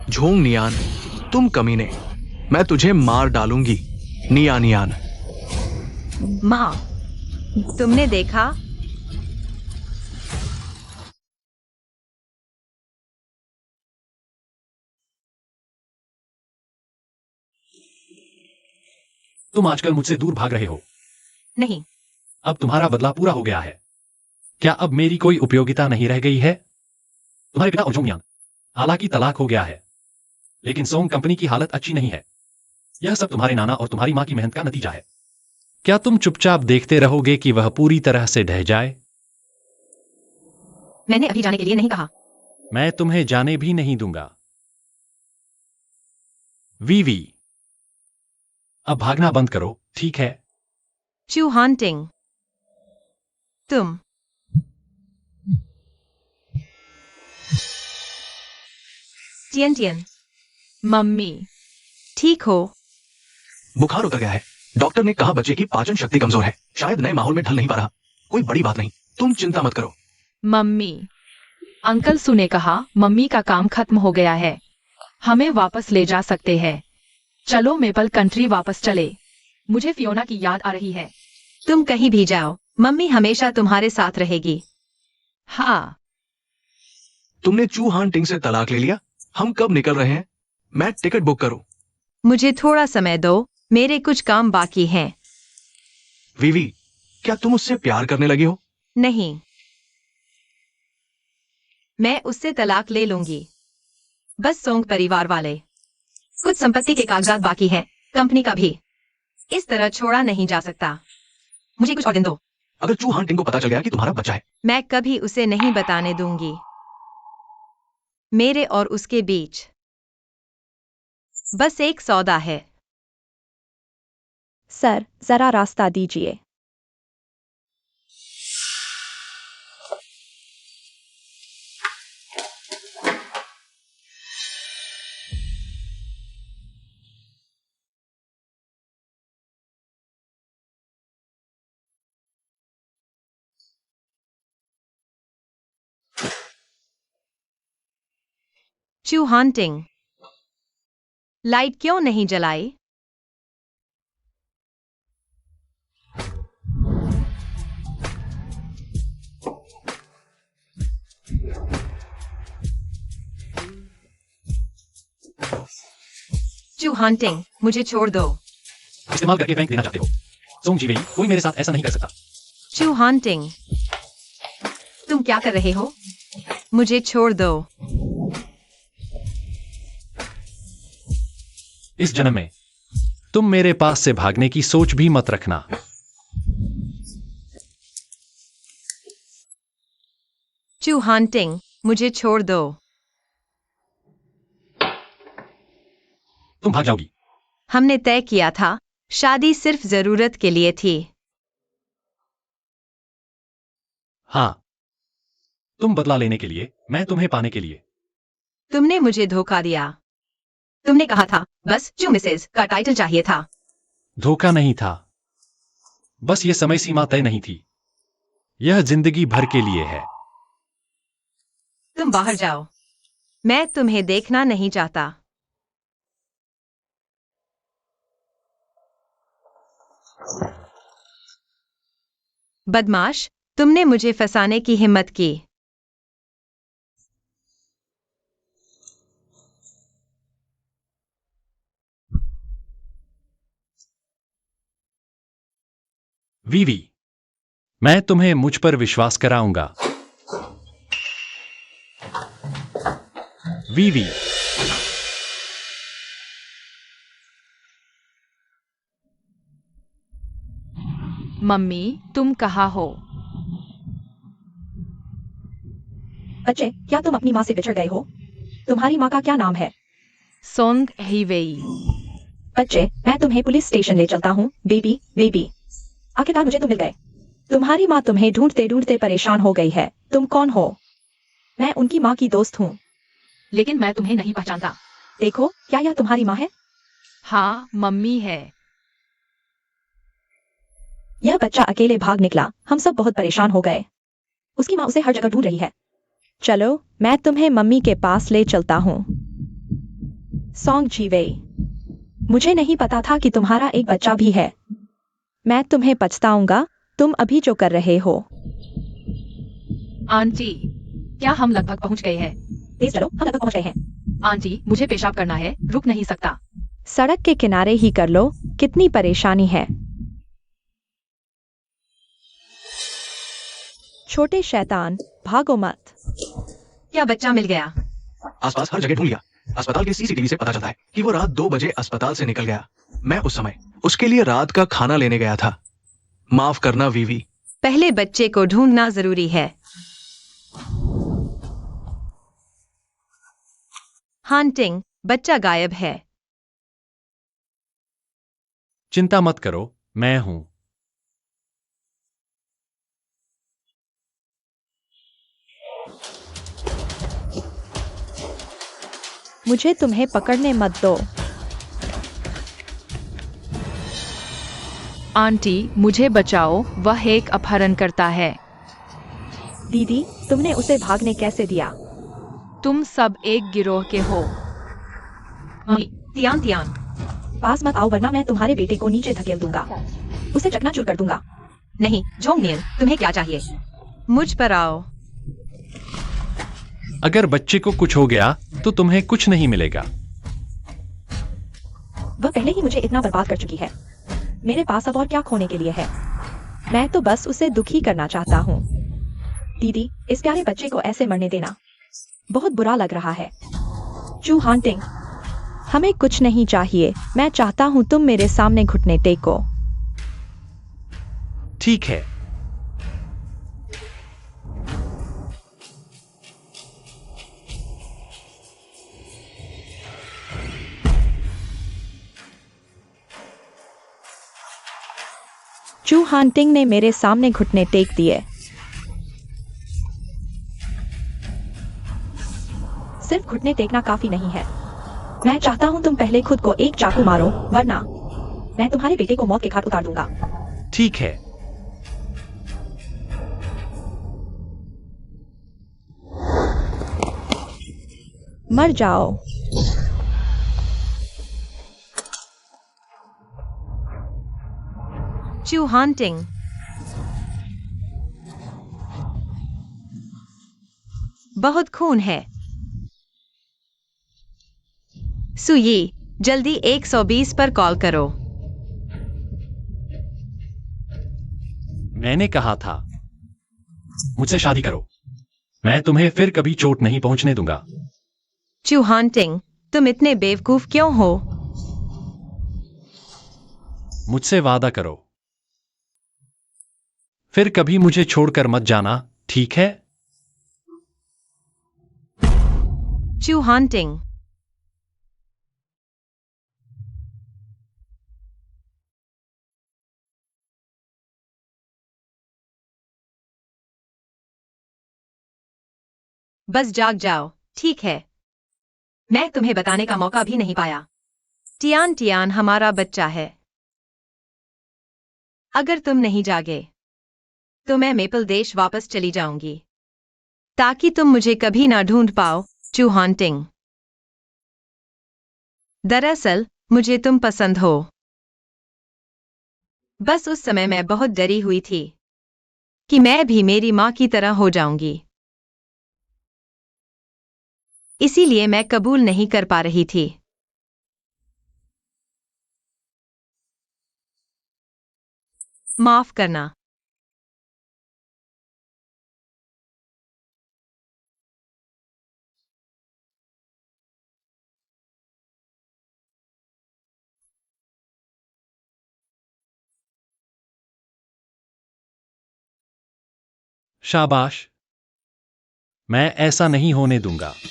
Speaker 3: झोंग नियान, तुम कमीने, मैं तुझे मार डालूंगी। निया नियान।
Speaker 2: माँ, तुमने देखा?
Speaker 1: तुम आजकल मुझसे दूर भाग रहे हो।
Speaker 2: नहीं।
Speaker 1: अब तुम्हारा बदला पूरा हो गया है। क्या अब मेरी कोई उपयोगिता नहीं रह गई है? तुम्हारे पिता और जोंगयांग, हालांकि तलाक हो गया है, लेकिन सोंग कंपनी की हालत अच्छी नहीं है। यह सब तुम्हारे नाना और तुम्हारी मां की मेहनत का नतीजा है। क्या तुम चुपचाप देखते रहोगे कि वह पूरी तरह से ढह जाए?
Speaker 2: मैंने अभी जाने के लिए नहीं कहा।
Speaker 1: मैं तुम्हें जाने भी नहीं दूंगा। वीवी, अब भागना बंद करो, ठीक है?
Speaker 2: चू हांटिंग, तुम टियन टियन,
Speaker 5: मम्मी,
Speaker 2: ठीक हो?
Speaker 3: बुखार उतर गया है। डॉक्टर ने कहा बच्चे की पाचन शक्ति कमजोर है, शायद नए माहौल में ढल नहीं पा रहा। कोई बड़ी बात नहीं, तुम चिंता मत करो।
Speaker 5: मम्मी। अंकल सू ने कहा मम्मी का काम खत्म हो गया है, हमें वापस ले जा सकते हैं। चलो मेपल कंट्री वापस चले। मुझे फियोना की याद आ रही है।
Speaker 2: तुम कहीं भी जाओ, मम्मी हमेशा तुम्हारे साथ रहेगी।
Speaker 5: हाँ।
Speaker 3: तुमने चू हान टिंग से तलाक ले लिया? हम कब निकल रहे हैं? मैं टिकट बुक करूं?
Speaker 2: मुझे थोड़ा समय दो, मेरे कुछ काम बाकी हैं।
Speaker 3: वीवी, क्या तुम उससे प्यार करने लगी हो?
Speaker 2: नहीं, मैं उससे तलाक ले लूंगी। बस सोंग परिवार वाले, कुछ संपत्ति के कागजात बाकी हैं, कंपनी का भी। इस तरह छोड़ा नहीं जा सकता। मुझे कुछ और दिन दो।
Speaker 3: अगर चू हान टिंग को पता चल गया कि तुम्हारा बच्चा है?
Speaker 2: मैं कभी उसे नहीं बताने दूंगी। मेरे और उसके बीच बस एक सौदा है।
Speaker 4: सर, जरा रास्ता दीजिए।
Speaker 2: चू हांटिंग, लाइट क्यों नहीं जलाई? चू हांटिंग, मुझे छोड़ दो।
Speaker 1: इस्तेमाल करके बैंक देना चाहते हो? सोंग जीवेई, कोई मेरे साथ ऐसा नहीं कर सकता।
Speaker 2: चू हांटिंग, तुम क्या कर रहे हो? मुझे छोड़ दो।
Speaker 1: इस जन्म में तुम मेरे पास से भागने की सोच भी मत रखना।
Speaker 2: चू हांटिंग, मुझे छोड़ दो।
Speaker 1: तुम भाग जाओगी।
Speaker 2: हमने तय किया था, शादी सिर्फ जरूरत के लिए थी।
Speaker 1: हाँ, तुम बदला लेने के लिए, मैं तुम्हें पाने के लिए।
Speaker 2: तुमने मुझे धोखा दिया। तुमने कहा था बस चू मिसेज का टाइटल चाहिए था।
Speaker 1: धोखा नहीं था, बस ये समय सीमा तय नहीं थी। यह जिंदगी भर के लिए है।
Speaker 2: तुम बाहर जाओ, मैं तुम्हें देखना नहीं चाहता। बदमाश, तुमने मुझे फंसाने की हिम्मत की।
Speaker 1: वीवी, मैं तुम्हें मुझ पर विश्वास कराऊंगा। वीवी।
Speaker 5: मम्मी, तुम कहाँ हो?
Speaker 4: बच्चे, क्या तुम अपनी माँ से बिछड़ गए हो? तुम्हारी माँ का क्या नाम है?
Speaker 5: सोंग हीवेई।
Speaker 4: बच्चे, मैं तुम्हें पुलिस स्टेशन ले चलता हूँ। बेबी बेबी, आखिरकार मुझे तुम मिल गए। तुम्हारी माँ तुम्हें ढूंढते ढूंढते परेशान हो गई है। तुम कौन हो? मैं उनकी माँ की दोस्त हूँ।
Speaker 5: लेकिन मैं तुम्हें नहीं पहचानता।
Speaker 4: देखो, क्या यह तुम्हारी माँ है?
Speaker 5: हाँ, मम्मी है।
Speaker 4: यह बच्चा अकेले भाग निकला। हम सब बहुत परेशान हो गए। उसकी माँ उसे हर जगह ढूंढ रही है। चलो, मैं तुम्हें मम्मी के पास ले चलता हूँ। सॉन्ग जीवेई, मुझे नहीं पता था कि तुम्हारा एक बच्चा भी है। मैं तुम्हें पछताऊंगा, तुम अभी जो कर रहे हो।
Speaker 5: आंटी, क्या हम लगभग पहुंच गए हैं?
Speaker 4: तेज चलो, हम लगभग पहुंच गए हैं।
Speaker 5: आंटी, मुझे पेशाब करना है, रुक नहीं सकता।
Speaker 4: सड़क के किनारे ही कर लो, कितनी परेशानी है। छोटे शैतान, भागो मत।
Speaker 2: क्या बच्चा मिल गया?
Speaker 3: आसपास हर जगह ढूंढ लिया। अस्पताल के सीसीटीवी से पता चलता है कि वो रात 2 बजे अस्पताल से निकल गया। मैं उस समय उसके लिए रात का खाना लेने गया था। माफ करना वीवी।
Speaker 2: पहले बच्चे को ढूंढना जरूरी है। हंटिंग, बच्चा गायब है।
Speaker 1: चिंता मत करो, मैं हूं।
Speaker 4: मुझे तुम्हें पकड़ने मत दो।
Speaker 5: आंटी, मुझे बचाओ, वह एक अपहरण करता है।
Speaker 4: दीदी, तुमने उसे भागने कैसे दिया?
Speaker 5: तुम सब एक गिरोह के हो।
Speaker 2: Mummy, Tian Tian.
Speaker 4: पास मत आओ वरना मैं तुम्हारे बेटे को नीचे धकेल दूंगा। उसे चकनाचूर कर दूंगा।
Speaker 2: नहीं, जोंगनियन, तुम्हें क्या चाहिए? मुझ पर आओ।
Speaker 1: अगर बच्चे को कुछ हो गया तो तुम्हें कुछ नहीं मिलेगा।
Speaker 4: वह पहले ही मुझे इतना बर्बाद कर चुकी है। मेरे पास अब और क्या खोने के लिए है? मैं तो बस उसे दुखी करना चाहता हूँ। दीदी, इस प्यारे बच्चे को ऐसे मरने देना बहुत बुरा लग रहा है। चू हांटिंग, हमें कुछ नहीं चाहिए। मैं चाहता हूँ तुम मेरे सामने घुटने टेको।
Speaker 1: ठीक है।
Speaker 4: चू हांटिंग ने मेरे सामने घुटने टेक दिए। सिर्फ घुटने टेकना काफी नहीं है। मैं चाहता हूँ तुम पहले खुद को एक चाकू मारो, वरना मैं तुम्हारे बेटे को मौत के घाट उतार दूंगा।
Speaker 1: ठीक है।
Speaker 4: मर जाओ।
Speaker 2: चू हंटिंग, बहुत खून है। सुई, जल्दी 120 पर कॉल करो।
Speaker 1: मैंने कहा था, मुझसे शादी करो। मैं तुम्हें फिर कभी चोट नहीं पहुंचने दूंगा।
Speaker 2: चू हंटिंग, तुम इतने बेवकूफ क्यों हो?
Speaker 1: मुझसे वादा करो, फिर कभी मुझे छोड़कर मत जाना, ठीक है?
Speaker 2: चू हंटिंग, बस जाग जाओ, ठीक है? मैं तुम्हें बताने का मौका भी नहीं पाया। टियान टियान हमारा बच्चा है। अगर तुम नहीं जागे तो मैं मेपल देश वापस चली जाऊंगी, ताकि तुम मुझे कभी ना ढूंढ पाओ। चू हंटिंग, दरअसल मुझे तुम पसंद हो। बस उस समय मैं बहुत डरी हुई थी कि मैं भी मेरी माँ की तरह हो जाऊंगी, इसीलिए मैं कबूल नहीं कर पा रही थी। माफ करना।
Speaker 1: शाबाश। मैं ऐसा नहीं होने दूंगा।
Speaker 3: वही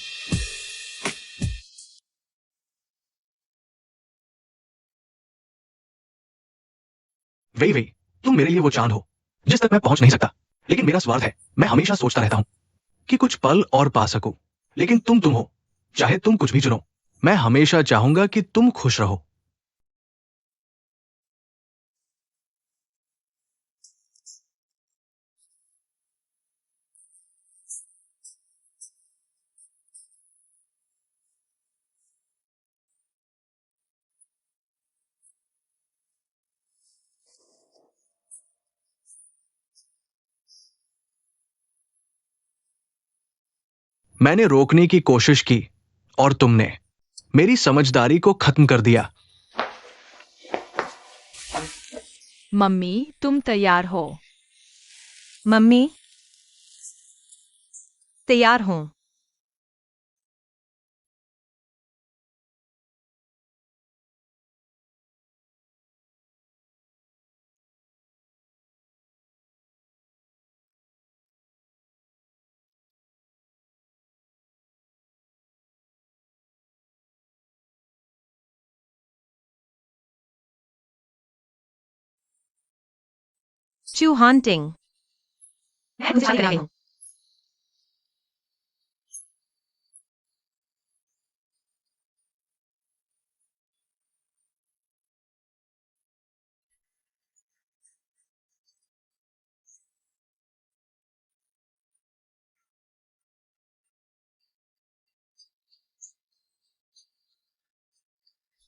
Speaker 3: वही, तुम मेरे लिए वो चांद हो जिस तक मैं पहुंच नहीं सकता। लेकिन मेरा स्वार्थ है, मैं हमेशा सोचता रहता हूं कि कुछ पल और पा सकूं। लेकिन तुम हो, चाहे तुम कुछ भी चुनो, मैं हमेशा चाहूंगा कि तुम खुश रहो। मैंने रोकने की कोशिश की और तुमने मेरी समझदारी को खत्म कर दिया।
Speaker 5: मम्मी, तुम तैयार हो?
Speaker 2: मम्मी, तैयार हूं। चू हंटिंग। मैं खुद शादी कर रही हूं।